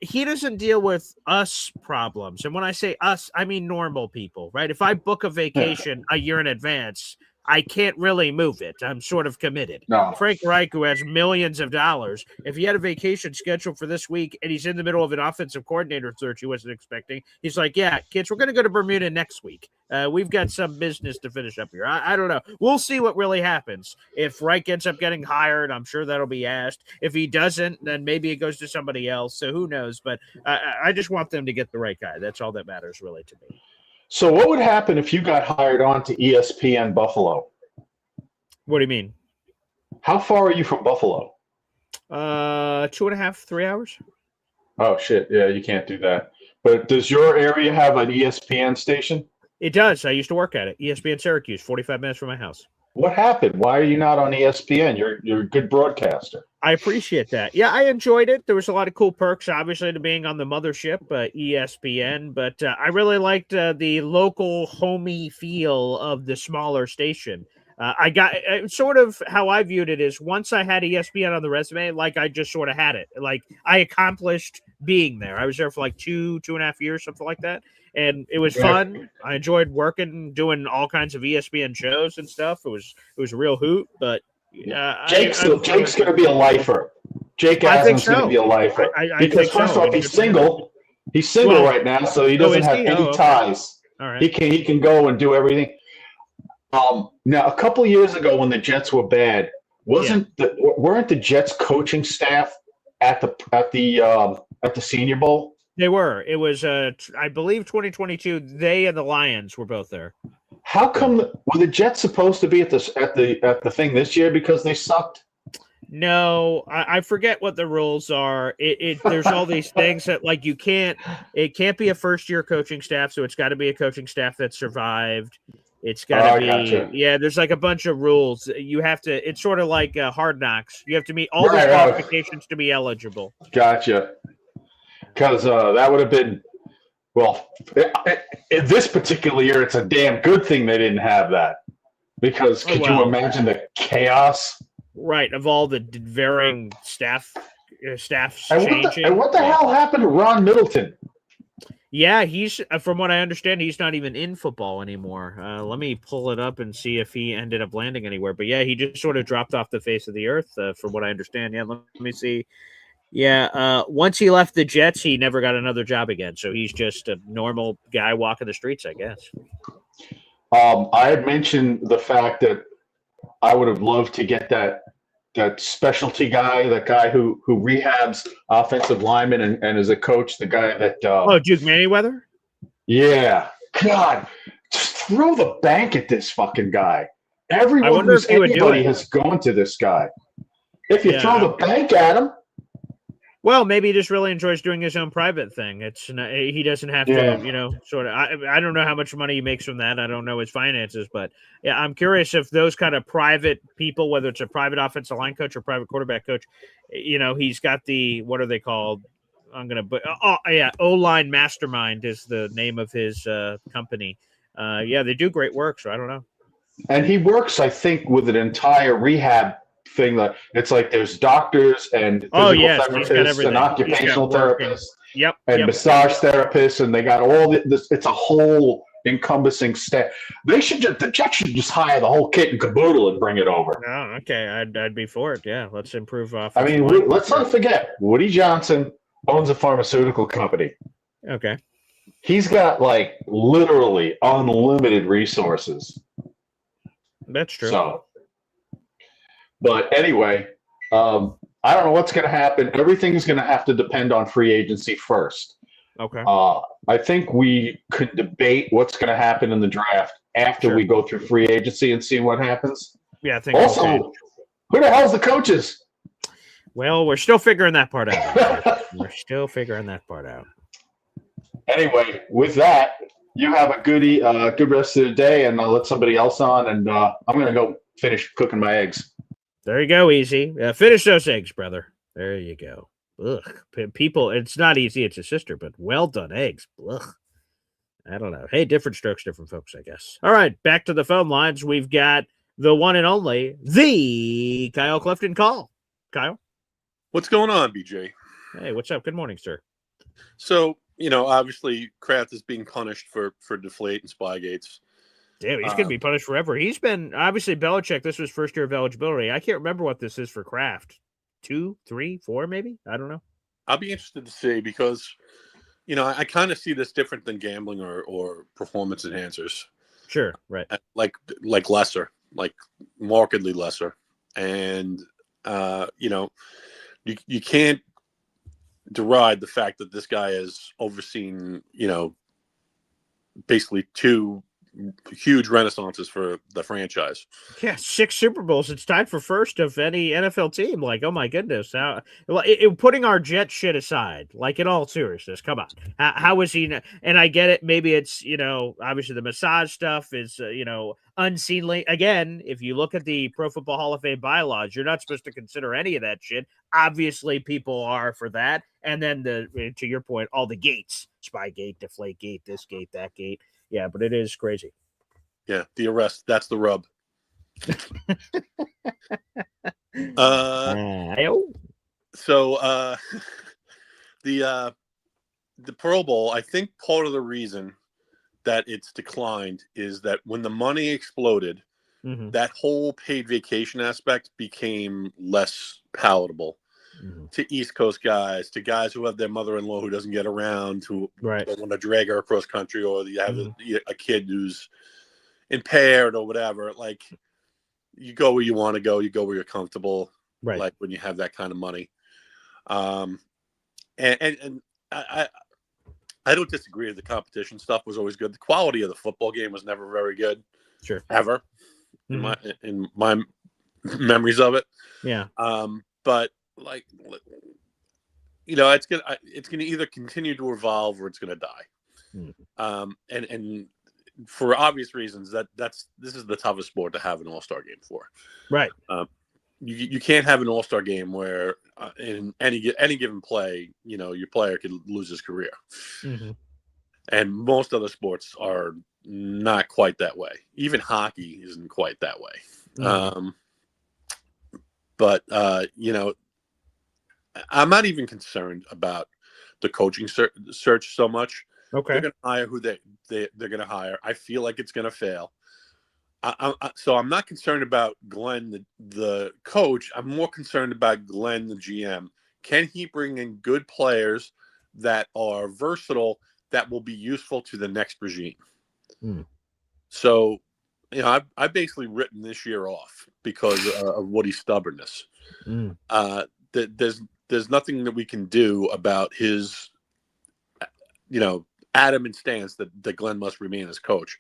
he doesn't deal with us problems. And when I say us, I mean normal people, right? If I book a vacation a year in advance, I can't really move it. I'm sort of committed. No. Frank Reich, who has millions of dollars, if he had a vacation scheduled for this week and he's in the middle of an offensive coordinator search he wasn't expecting, he's like, yeah, kids, we're going to go to Bermuda next week. We've got some business to finish up here. I don't know. We'll see what really happens. If Reich ends up getting hired, I'm sure that'll be asked. If he doesn't, then maybe it goes to somebody else. So who knows? But I just want them to get the right guy. That's all that matters really to me. So what would happen if you got hired on to ESPN Buffalo? What do you mean? How far are you from Buffalo? 2.5, 3 hours. Oh, shit. Yeah, you can't do that. But does your area have an ESPN station? It does. I used to work at it. ESPN Syracuse, 45 minutes from my house. What happened? Why are you not on ESPN? You're a good broadcaster. I appreciate that. Yeah, I enjoyed it. There was a lot of cool perks, obviously, to being on the mothership, ESPN. But I really liked the local, homey feel of the smaller station. I got sort of how I viewed it is once I had ESPN on the resume, like I just sort of had it. Like I accomplished being there. I was there for like 2.5 years, something like that. And it was fun. I enjoyed working, doing all kinds of ESPN shows and stuff. It was a real hoot. But Jake's going to be a lifer. Jake Adams is going to be a lifer. Because first off, he's single. He's single right now, so he doesn't have any ties. All right. He can go and do everything. Now, a couple of years ago, when the Jets were bad, weren't the Jets coaching staff at the Senior Bowl? They were. It was, I believe, 2022. They and the Lions were both there. How come were the Jets supposed to be at the thing this year because they sucked? No, I forget what the rules are. There's all these things that like it can't be a first year coaching staff, so it's got to be a coaching staff that survived. It's got to be Gotcha. yeah. There's like a bunch of rules. You have to. It's sort of like Hard Knocks. You have to meet all these Right, qualifications to be eligible. Gotcha. Because that would have been well. In this particular year, it's a damn good thing they didn't have that. Because could you imagine the chaos? Right, of all the varying staffs and changing. What the hell happened to Ron Middleton? Yeah, he's from what I understand, he's not even in football anymore. Let me pull it up and see if he ended up landing anywhere. But yeah, he just sort of dropped off the face of the earth, from what I understand. Yeah, let me see. Yeah, once he left the Jets, he never got another job again. So he's just a normal guy walking the streets, I guess. I had mentioned the fact that I would have loved to get that specialty guy, that guy who rehabs offensive linemen and is a coach, the guy that Duke Manyweather? Yeah. God, just throw the bank at this fucking guy. Everyone who's anybody has gone to this guy. If you throw the bank at him. Well, maybe he just really enjoys doing his own private thing. It's not, he doesn't have to, sort of. I don't know how much money he makes from that. I don't know his finances, but yeah, I'm curious if those kind of private people, whether it's a private offensive line coach or private quarterback coach, he's got the what are they called? O-Line Mastermind is the name of his company. They do great work. So I don't know. And he works, I think, with an entire rehab thing that it's like there's doctors and physical therapists and occupational therapists and massage therapists, and they got all this. It's a whole encompassing staff. The Jets should just hire the whole kit and caboodle and bring it over. Oh, okay, I'd be for it. Yeah, let's improve off. I mean, let's not forget Woody Johnson owns a pharmaceutical company. Okay, he's got like literally unlimited resources. That's true. So. But anyway, I don't know what's going to happen. Everything's going to have to depend on free agency first. Okay. I think we could debate what's going to happen in the draft after we go through free agency and see what happens. Yeah, I think also, who the hell's the coaches? Well, we're still figuring that part out. Anyway, with that, you have a good rest of the day, and I'll let somebody else on, and I'm going to go finish cooking my eggs. There you go, easy. Finish those eggs, brother. There you go. Ugh. People, it's not easy. It's a sister, but well done eggs. Ugh. I don't know. Hey, different strokes, different folks, I guess. All right, back to the phone lines. We've got the one and only, the Kyle Clifton call. Kyle? What's going on, BJ? Hey, what's up? Good morning, sir. So, obviously Kraft is being punished for deflate and Spygates. Damn, he's going to be punished forever. He's been, obviously, Belichick, this was first year of eligibility. I can't remember what this is for Kraft. 2, 3, 4, maybe? I don't know. I'll be interested to see because, I kind of see this different than gambling or performance enhancers. Sure, right. Like lesser, like markedly lesser. And, you can't deride the fact that this guy has overseen, basically 2 huge renaissances for the franchise. Yeah, 6 Super Bowls. It's tied for first of any NFL team. Like, oh my goodness. Putting our Jet shit aside, like in all seriousness, come on. How is he? And I get it. Maybe it's, obviously the massage stuff is, unseemly. Again, if you look at the Pro Football Hall of Fame bylaws, you're not supposed to consider any of that shit. Obviously, people are for that. And then to your point, all the gates, Spygate, Deflategate, this gate, that gate. Yeah, but it is crazy. Yeah, the arrest. That's the rub. So the Pro Bowl, I think part of the reason that it's declined is that when the money exploded, that whole paid vacation aspect became less palatable to East Coast guys, to guys who have their mother-in-law who doesn't get around, who don't want to drag her across country, or you have a kid who's impaired or whatever. Like, you go where you want to go, you go where you're comfortable. Right. Like when you have that kind of money. And I don't disagree that the competition stuff was always good. The quality of the football game was never very good. Sure. Ever. In my memories of it. Yeah. But like, it's gonna either continue to evolve or it's gonna die. And for obvious reasons, this is the toughest sport to have an all-star game for. Right. You can't have an all-star game where in any given play, your player could lose his career. And most other sports are not quite that way. Even hockey isn't quite that way. But I'm not even concerned about the coaching search so much. Okay. They're going to hire who they're going to hire. I feel like it's going to fail. So I'm not concerned about Glenn, the coach. I'm more concerned about Glenn, the GM. Can he bring in good players that are versatile, that will be useful to the next regime? So, I've basically written this year off because of Woody's stubbornness. There's nothing that we can do about his, adamant stance that Glenn must remain as coach.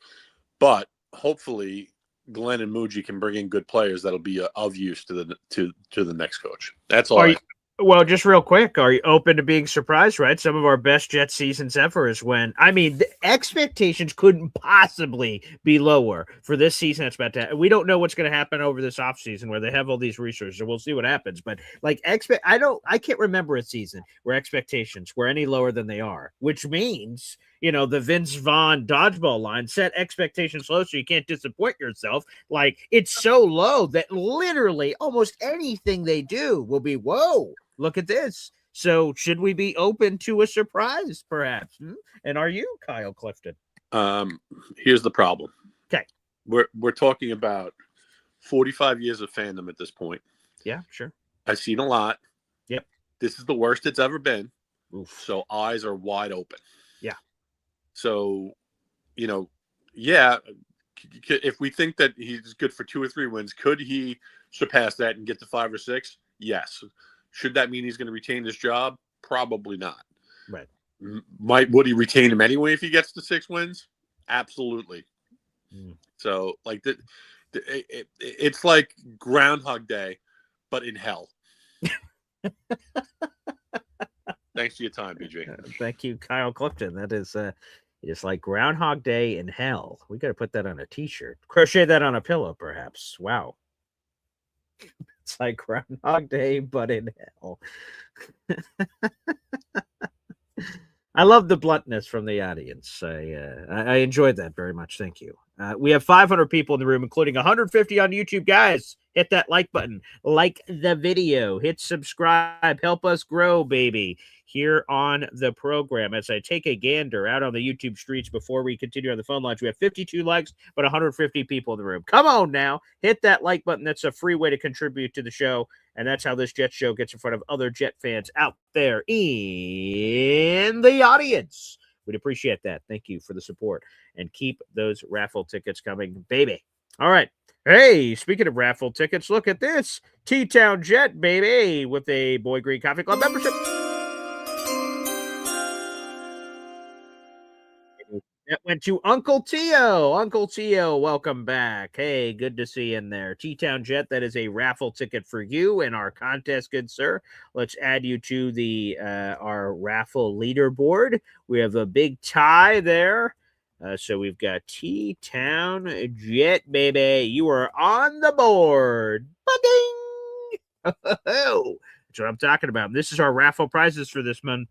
But hopefully Glenn and Muji can bring in good players that'll be of use to the next coach. That's all. Well, just real quick, are you open to being surprised, right? Some of our best Jet seasons ever is when, the expectations couldn't possibly be lower for this season. That's about to, we don't know what's going to happen over this offseason where they have all these resources. We'll see what happens. But I can't remember a season where expectations were any lower than they are, which means, the Vince Vaughn dodgeball line, set expectations low so you can't disappoint yourself. Like, it's so low that literally almost anything they do will be, whoa, look at this. So should we be open to a surprise, perhaps? And are you, Kyle Clifton? Here's the problem. Okay. We're talking about 45 years of fandom at this point. Yeah, sure. I've seen a lot. Yep. This is the worst it's ever been. Oof. So eyes are wide open. Yeah. So, if we think that he's good for 2 or 3 wins, could he surpass that and get to 5 or 6? Yes. Should that mean he's going to retain his job? Probably not. Right. Would he retain him anyway if he gets to 6 wins? Absolutely. So, like, it's like Groundhog Day, but in hell. Thanks for your time, BJ. Thank you, Kyle Clifton. That is it's like Groundhog Day in hell. We got to put that on a T-shirt. Crochet that on a pillow, perhaps. Wow. It's like Groundhog Day, but in hell. I love the bluntness from the audience. I enjoyed that very much. Thank you. We have 500 people in the room, including 150 on YouTube. Guys, hit that like button. Like the video. Hit subscribe. Help us grow, baby, here on the program. As I take a gander out on the YouTube streets before we continue on the phone lines, we have 52 likes, but 150 people in the room. Come on now. Hit that like button. That's a free way to contribute to the show. And that's how this Jet show gets in front of other Jet fans out there in the audience. We'd appreciate that. Thank you for the support. And keep those raffle tickets coming, baby. All right. Hey, speaking of raffle tickets, look at this. T-Town Jet, baby, with a Boy Green Coffee Club membership. That went to Uncle Tio. Uncle Tio, welcome back. Hey, good to see you in there. T-Town Jet, that is a raffle ticket for you in our contest, good sir. Let's add you to the our raffle leaderboard. We have a big tie there. So we've got T-Town Jet, baby. You are on the board. Ba-ding! That's what I'm talking about. This is our raffle prizes for this month.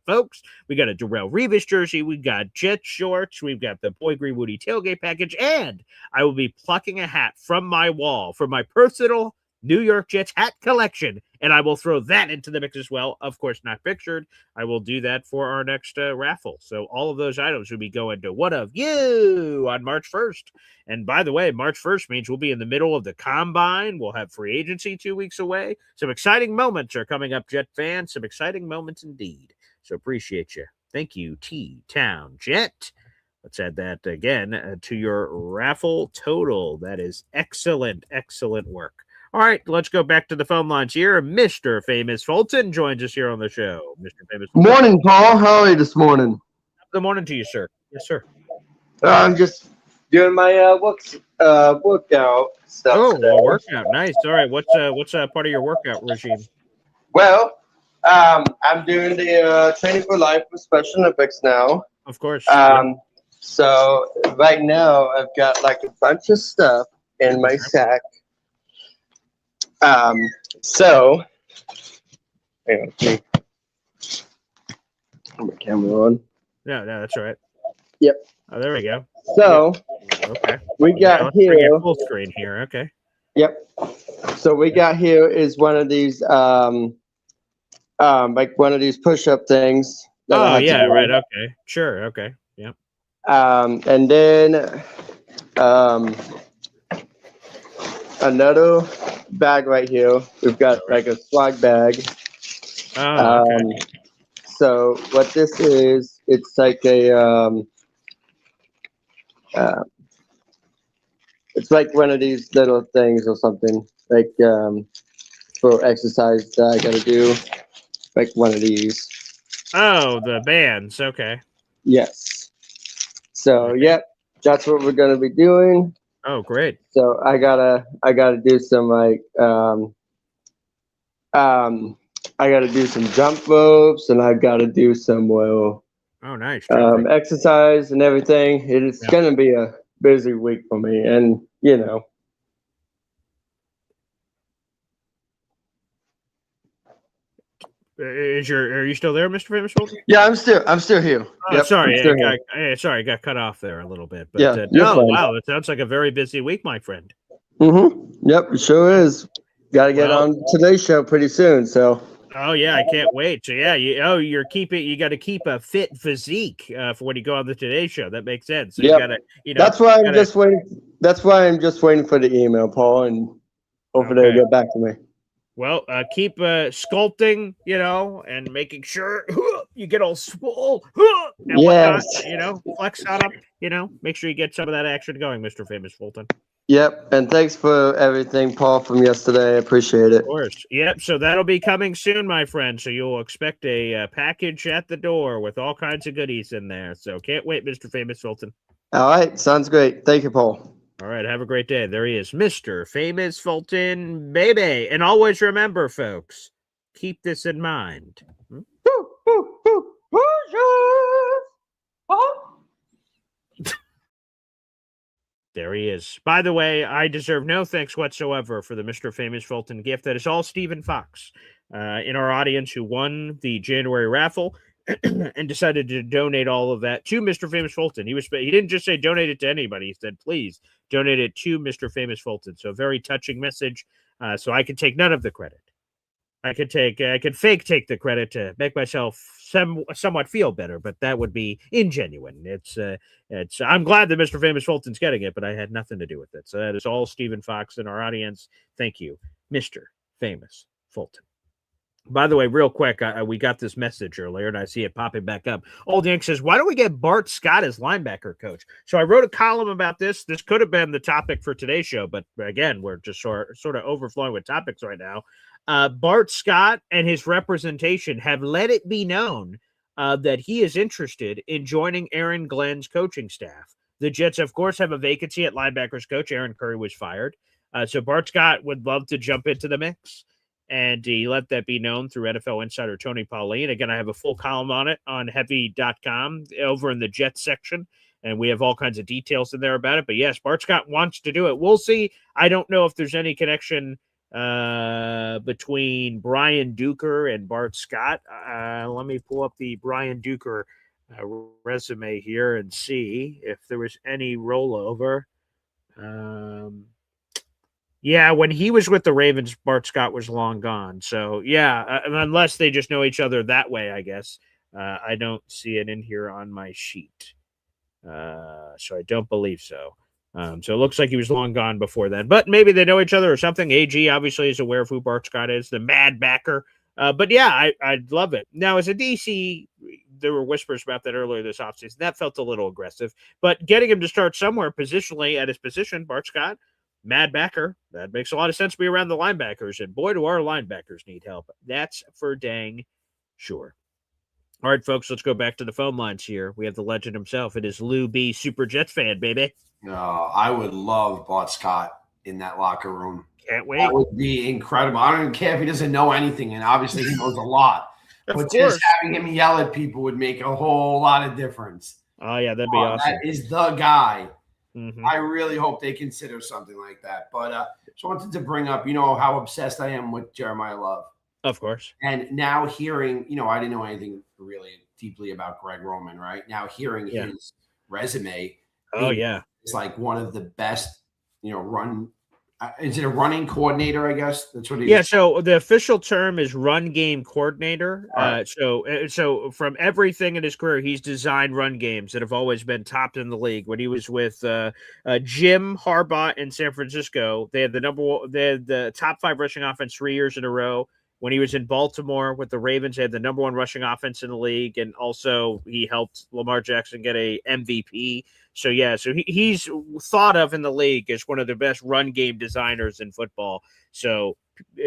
Folks, we got a Darrell Revis jersey, we got Jet shorts, we've got the Boy Green Woody tailgate package, and I will be plucking a hat from my wall for my personal New York Jets hat collection, and I will throw that into the mix as well. Of course, not pictured. I will do that for our next raffle. So all of those items will be going to one of you on March 1st. And by the way, March 1st means we'll be in the middle of the combine. We'll have free agency 2 weeks away. Some exciting moments are coming up, Jet fans. Some exciting moments indeed. So appreciate you. Thank you, T-Town Jet. Let's add that again to your raffle total. That is excellent, excellent work. All right, let's go back to the phone lines here. Mr. Famous Fulton joins us here on the show. Mr. Famous Fulton. Morning, Paul. How are you this morning? Good morning to you, sir. Yes, sir. I'm just doing my workout stuff. Oh, today. a workout. Nice. All right. What's part of your workout regime? Well, I'm doing the Training for Life with Special Olympics now. Of course. Yep. So right now I've got like a bunch of stuff in my sack. So hang on, let me put my camera on. No, that's all right. Yep. Oh, there we go. So okay, we got let's bring here it full screen here. Okay. Yep. So we got here is one of these like one of these push-up things. Oh yeah, right. Okay. Sure. Okay. Yep. And then another bag right here. We've got like a swag bag. Oh, okay. So what this is, it's like a it's like one of these little things or something like for exercise that I gotta do, like one of these. Oh, the bands. Okay. Yes. So yep, that's what we're gonna be doing. Oh, great. So I gotta do some like I gotta do some jump ropes and I gotta do some nice exercise and everything. It's gonna be a busy week for me, and you know. Are you still there, Mr. Famous Fulton? Yeah, I'm still here. Oh, yep, sorry, I got cut off there a little bit. But yeah, wow, it sounds like a very busy week, my friend. Yep, it sure is. Got to get on today's show pretty soon. So. Oh yeah, I can't wait. So yeah, you got to keep a fit physique for when you go on the Today Show. That makes sense. So yep. That's why I'm just waiting. That's why I'm just waiting for the email, Paul, and hopefully they'll get back to me. Well, keep sculpting, and making sure you get all swole and whatnot, flex on up, make sure you get some of that action going, Mr. Famous Fulton. Yep, and thanks for everything, Paul, from yesterday. I appreciate it. Of course. Yep, so that'll be coming soon, my friend. So you'll expect a package at the door with all kinds of goodies in there. So can't wait, Mr. Famous Fulton. All right, sounds great. Thank you, Paul. All right, have a great day. There he is, Mr. Famous Fulton, baby. And always remember, folks, keep this in mind. There he is. By the way, I deserve no thanks whatsoever for the Mr. Famous Fulton gift. That is all Stephen Fox in our audience who won the January raffle and decided to donate all of that to Mr. Famous Fulton. He didn't just say donate it to anybody. He said, please donate it to Mr. Famous Fulton. So a very touching message. So I could take none of the credit. I could fake take the credit to make myself somewhat feel better, but that would be ingenuine. I'm glad that Mr. Famous Fulton's getting it, but I had nothing to do with it. So that is all Stephen Fox in our audience. Thank you, Mr. Famous Fulton. By the way, real quick, we got this message earlier, and I see it popping back up. Old Yank says, why don't we get Bart Scott as linebacker coach? So I wrote a column about this. This could have been the topic for today's show, but again, we're just sort of overflowing with topics right now. Bart Scott and his representation have let it be known that he is interested in joining Aaron Glenn's coaching staff. The Jets, of course, have a vacancy at linebackers coach. Aaron Curry was fired. So Bart Scott would love to jump into the mix. And he let that be known through NFL insider Tony Pauline. Again, I have a full column on it on heavy.com over in the Jets section. And we have all kinds of details in there about it. But yes, Bart Scott wants to do it. We'll see. I don't know if there's any connection between Brian Duker and Bart Scott. Let me pull up the Brian Duker resume here and see if there was any rollover. Yeah, when he was with the Ravens, Bart Scott was long gone. So, yeah, unless they just know each other that way, I guess. I don't see it in here on my sheet. So I don't believe so. So it looks like he was long gone before then. But maybe they know each other or something. AG obviously is aware of who Bart Scott is, the mad backer. But, yeah, I'd love it. Now, as a DC, there were whispers about that earlier this offseason. That felt a little aggressive. But getting him to start somewhere positionally at his position, Bart Scott, mad backer, that makes a lot of sense to be around the linebackers. And boy, do our linebackers need help. That's for dang sure. All right, folks, let's go back to the phone lines here. We have the legend himself. It is Lou B, Super Jets fan, baby. I would love Bart Scott in that locker room. Can't wait. That would be incredible. I don't even care if he doesn't know anything, and obviously he knows a lot. But just having him yell at people would make a whole lot of difference. Oh, yeah, that'd be awesome. That is the guy. Mm-hmm. I really hope they consider something like that. But just wanted to bring up, how obsessed I am with Jeremiah Love. Of course. And now hearing, I didn't know anything really deeply about Greg Roman, right? Now hearing his resume. Oh, yeah. It's like one of the best, run. Is it a running coordinator, I guess? That's what he is. So the official term is run game coordinator. Right. So from everything in his career, he's designed run games that have always been top in the league. When he was with Jim Harbaugh in San Francisco, they had the top 5 rushing offense 3 years in a row. When he was in Baltimore with the Ravens, they had the number 1 rushing offense in the league, and also he helped Lamar Jackson get a MVP. So he's thought of in the league as one of the best run game designers in football. So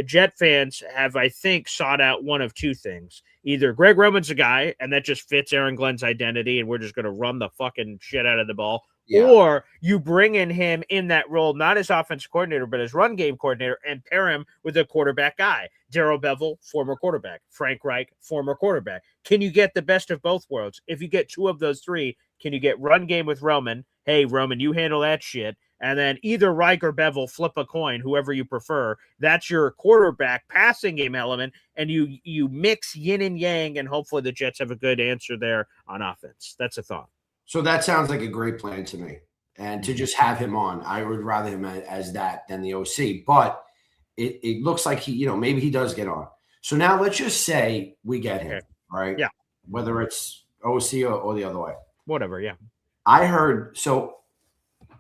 Jet fans have, I think, sought out one of 2 things. Either Greg Roman's a guy, and that just fits Aaron Glenn's identity, and we're just going to run the fucking shit out of the ball. Yeah. Or you bring in him in that role, not as offensive coordinator, but as run game coordinator, and pair him with a quarterback guy. Darrell Bevel, former quarterback. Frank Reich, former quarterback. Can you get the best of both worlds? If you get 2 of those 3, can you get run game with Roman? Hey, Roman, you handle that shit. And then either Reich or Bevel, flip a coin, whoever you prefer. That's your quarterback passing game element, and you mix yin and yang, and hopefully the Jets have a good answer there on offense. That's a thought. So that sounds like a great plan to me. And to just have him on, I would rather him as that than the OC. But it looks like he, maybe he does get on. So now let's just say we get him, right? Yeah. Whether it's OC or the other way. Whatever, yeah. I heard, so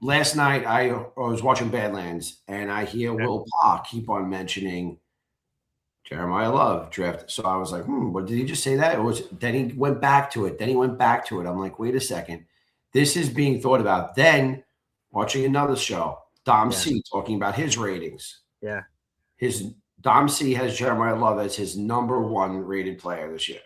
last night I was watching Badlands, and I hear Will Park keep on mentioning Jeremiah Love draft. So I was like, what did he just say that? Then he went back to it. I'm like, wait a second. This is being thought about. Then watching another show, Dom C talking about his ratings. Yeah. Dom C has Jeremiah Love as his number 1 rated player this year.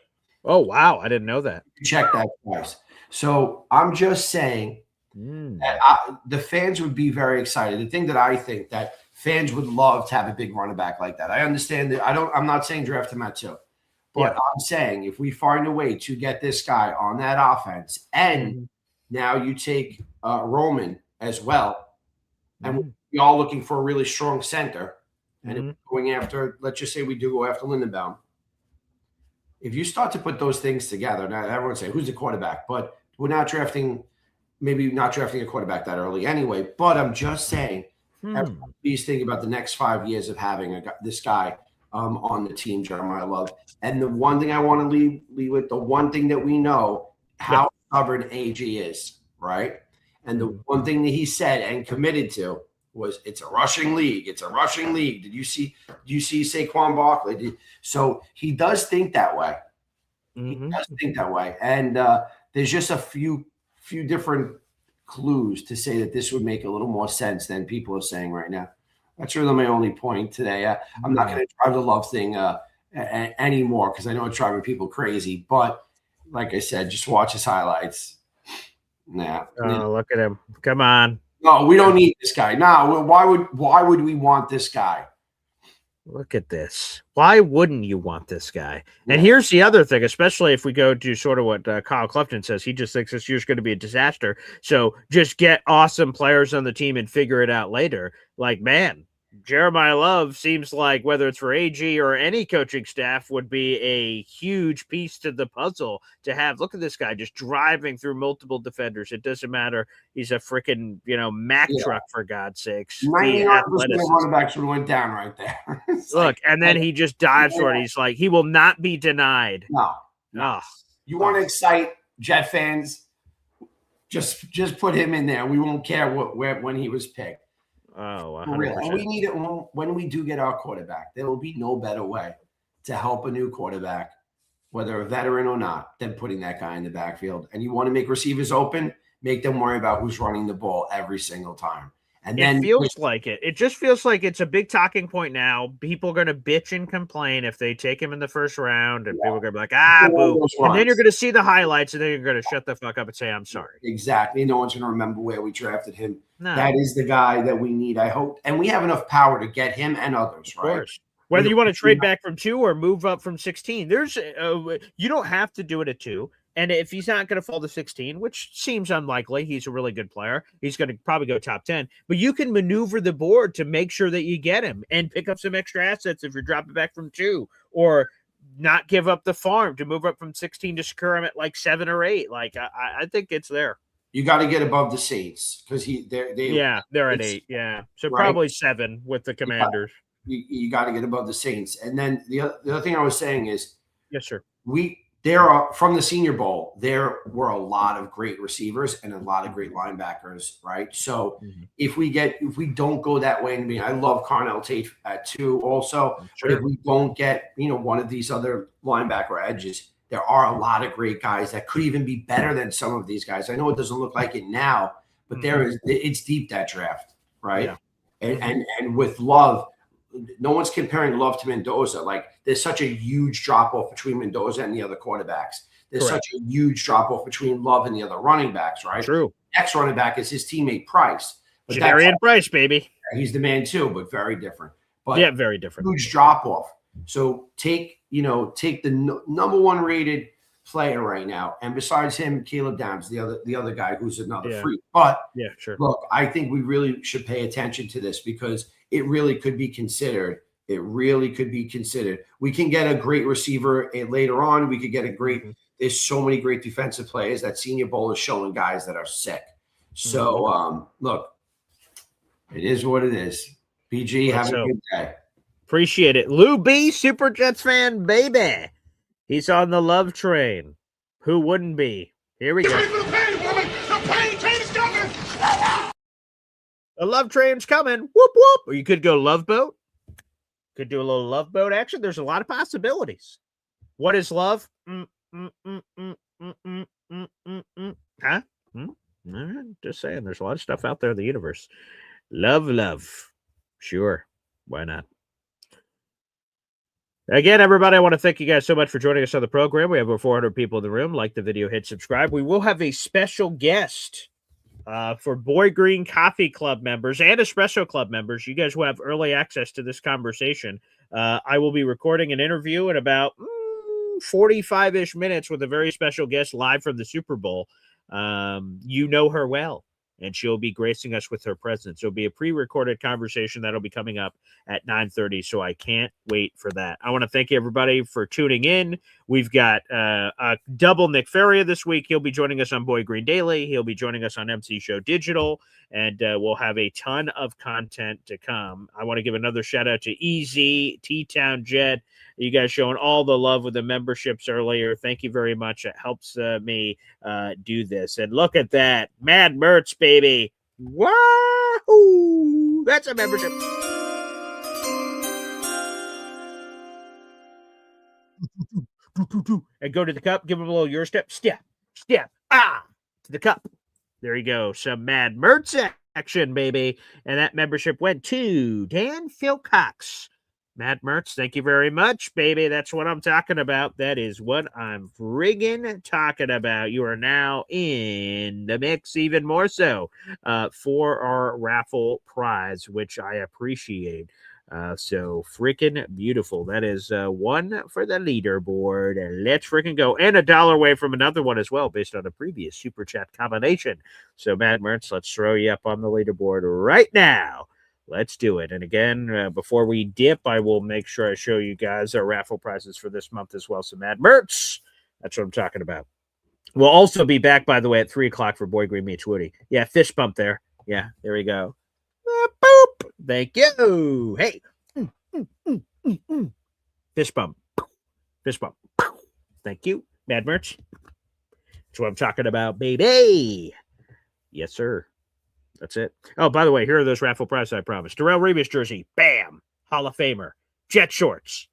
Oh, wow. I didn't know that. Check that twice. So I'm just saying that the fans would be very excited. The thing that I think that fans would love to have a big running back like that. I understand that. I'm not saying draft him at 2, but I'm saying if we find a way to get this guy on that offense, and now you take Roman as well, and we're all looking for a really strong center, and if we're going after, let's just say we do go after Lindenbaum. If you start to put those things together, now everyone say who's the quarterback, but we're not maybe not drafting a quarterback that early anyway. But I'm just saying, everybody's thinking about the next 5 years of having this guy on the team, Jeremiah Love. And the one thing I want to leave with, the one thing that we know, how stubborn AG is, right? And the one thing that he said and committed to was, it's a rushing league. It's a rushing league. Did you see Saquon Barkley? So he does think that way. He does think that way. And there's just a few different clues to say that this would make a little more sense than people are saying right now. That's really my only point today. I'm not going to drive the Love thing anymore, because I know it's driving people crazy. But like I said, just watch his highlights. Nah. Oh, look at him. Come on. No, we don't need this guy. No, why would we want this guy? Look at this. Why wouldn't you want this guy? And here's the other thing, especially if we go to sort of what Kyle Clifton says. He just thinks this year's going to be a disaster. So just get awesome players on the team and figure it out later. Like, man, Jeremiah Love seems like, whether it's for AG or any coaching staff, would be a huge piece to the puzzle to have. Look at this guy just driving through multiple defenders. It doesn't matter. He's a freaking, Mack truck, for God's sakes. 99% of running backs would have went down right there. Look, and then he just dives for it. He's like, he will not be denied. No. You want to excite Jet fans? Just put him in there. We won't care when he was picked. Oh, 100%. And we need it when we do get our quarterback. There will be no better way to help a new quarterback, whether a veteran or not, than putting that guy in the backfield. And you want to make receivers open, make them worry about who's running the ball every single time. And it feels like it. It just feels like it's a big talking point now. People are going to bitch and complain if they take him in the first round, and people are going to be like, boo. And then you're going to see the highlights, and then you're going to shut the fuck up and say, I'm sorry. Exactly. No one's going to remember where we drafted him. No. That is the guy that we need, I hope. And we have enough power to get him and others, of course. Whether you want to trade back from 2 or move up from 16, there's you don't have to do it at 2. And if he's not going to fall to 16, which seems unlikely, he's a really good player. He's going to probably go top 10. But you can maneuver the board to make sure that you get him and pick up some extra assets if you're dropping back from 2, or not give up the farm to move up from 16 to secure him at like 7 or 8. Like I think it's there. You got to get above the Saints because they're at 8. Yeah, so right? Probably 7 with the Commanders. You got to get above the Saints. And then the other thing I was saying is, yes, sir. There are, from the Senior Bowl, there were a lot of great receivers and a lot of great linebackers, right? So if we don't go that way, and I love Carnell Tate at 2 also, but if we don't get, one of these other linebacker edges, there are a lot of great guys that could even be better than some of these guys. I know it doesn't look like it now, but it's deep, that draft, right? Yeah. And with Love, no one's comparing Love to Mendoza. Like, there's such a huge drop-off between Mendoza and the other quarterbacks. There's such a huge drop-off between Love and the other running backs, right? True. Next running back is his teammate Price. Jadarian Price, baby. He's the man too, but very different. But yeah, very different. Huge drop-off. So take the number 1 rated player right now, and besides him, Caleb Downs, the other guy who's another freak. But look, I think we really should pay attention to this because it really could be considered. It really could be considered. We can get a great receiver later on. We could get a great. There's so many great defensive players. That Senior Bowl is showing guys that are sick. So look, it is what it is. BG, have a good day. Appreciate it. Lou B, Super Jets fan, baby. He's on the love train. Who wouldn't be? Here we go. The pain train is coming. The love train's coming. Whoop, whoop. Or you could go Love Boat. Could do a little Love Boat action. There's a lot of possibilities. What is love? Huh? Just saying. There's a lot of stuff out there in the universe. Love. Sure. Why not? Again, everybody, I want to thank you guys so much for joining us on the program. We have over 400 people in the room. Like the video, hit subscribe. We will have a special guest for Boy Green Coffee Club members and Espresso Club members. You guys will have early access to this conversation. I will be recording an interview in about 45-ish minutes with a very special guest live from the Super Bowl. You know her well, and she'll be gracing us with her presence. It'll be a pre-recorded conversation that'll be coming up at 9:30, so I can't wait for that. I want to thank everybody for tuning in. We've got a double Nick Ferria this week. He'll be joining us on Boy Green Daily. He'll be joining us on MC Show Digital, and we'll have a ton of content to come. I want to give another shout-out to EZ, T-Town Jet. You guys showing all the love with the memberships earlier. Thank you very much. It helps me do this. And look at that. Mad Mertz, baby. Wahoo! That's a membership. And go to the cup. Give him a little Euro step. Step. To the cup. There you go. Some Mad Mertz action, baby. And that membership went to Dan Philcox. Mad Mertz, thank you very much, baby. That's what I'm talking about. That is what I'm friggin' talking about. You are now in the mix even more so for our raffle prize, which I appreciate. So freaking beautiful. That is one for the leaderboard. Let's freaking go. And $1 away from another one as well, based on a previous Super Chat combination. So, Mad Mertz, let's throw you up on the leaderboard right now. Let's do it. And again, before we dip, I will make sure I show you guys our raffle prizes for this month as well. So, Mad Mertz, that's what I'm talking about. We'll also be back, by the way, at 3 o'clock for Boy Green Meets Woody. Yeah, fist bump there. Yeah, there we go. Boop. Thank you. Hey. Fist bump. Fist bump. Thank you. Mad Mertz. That's what I'm talking about, baby. Yes, sir. That's it. Oh, by the way, here are those raffle prizes I promised. Darrelle Revis jersey. Bam. Hall of Famer. Jet shorts.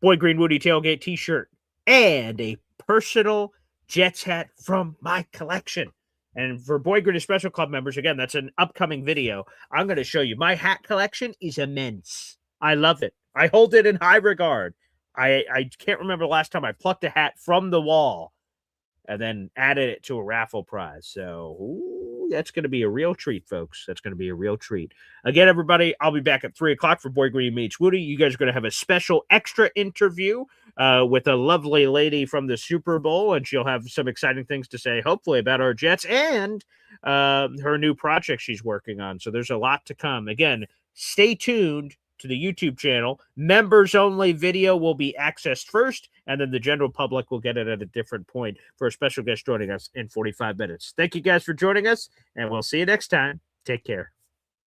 Boy Green Woody tailgate t-shirt. And a personal Jets hat from my collection. And for Boy Green Special Club members, again, that's an upcoming video. I'm going to show you. My hat collection is immense. I love it. I hold it in high regard. I can't remember the last time I plucked a hat from the wall and then added it to a raffle prize. So that's going to be a real treat, folks. That's going to be a real treat. Again, everybody, I'll be back at 3 o'clock for Boy Green Meets Woody. You guys are going to have a special extra interview with a lovely lady from the Super Bowl, and she'll have some exciting things to say, hopefully, about our Jets and her new project she's working on. So there's a lot to come. Again, stay tuned to the YouTube channel. Members only video will be accessed first, and then the general public will get it at a different point for a special guest joining us in 45 minutes. Thank you guys for joining us, and we'll see you next time. Take care.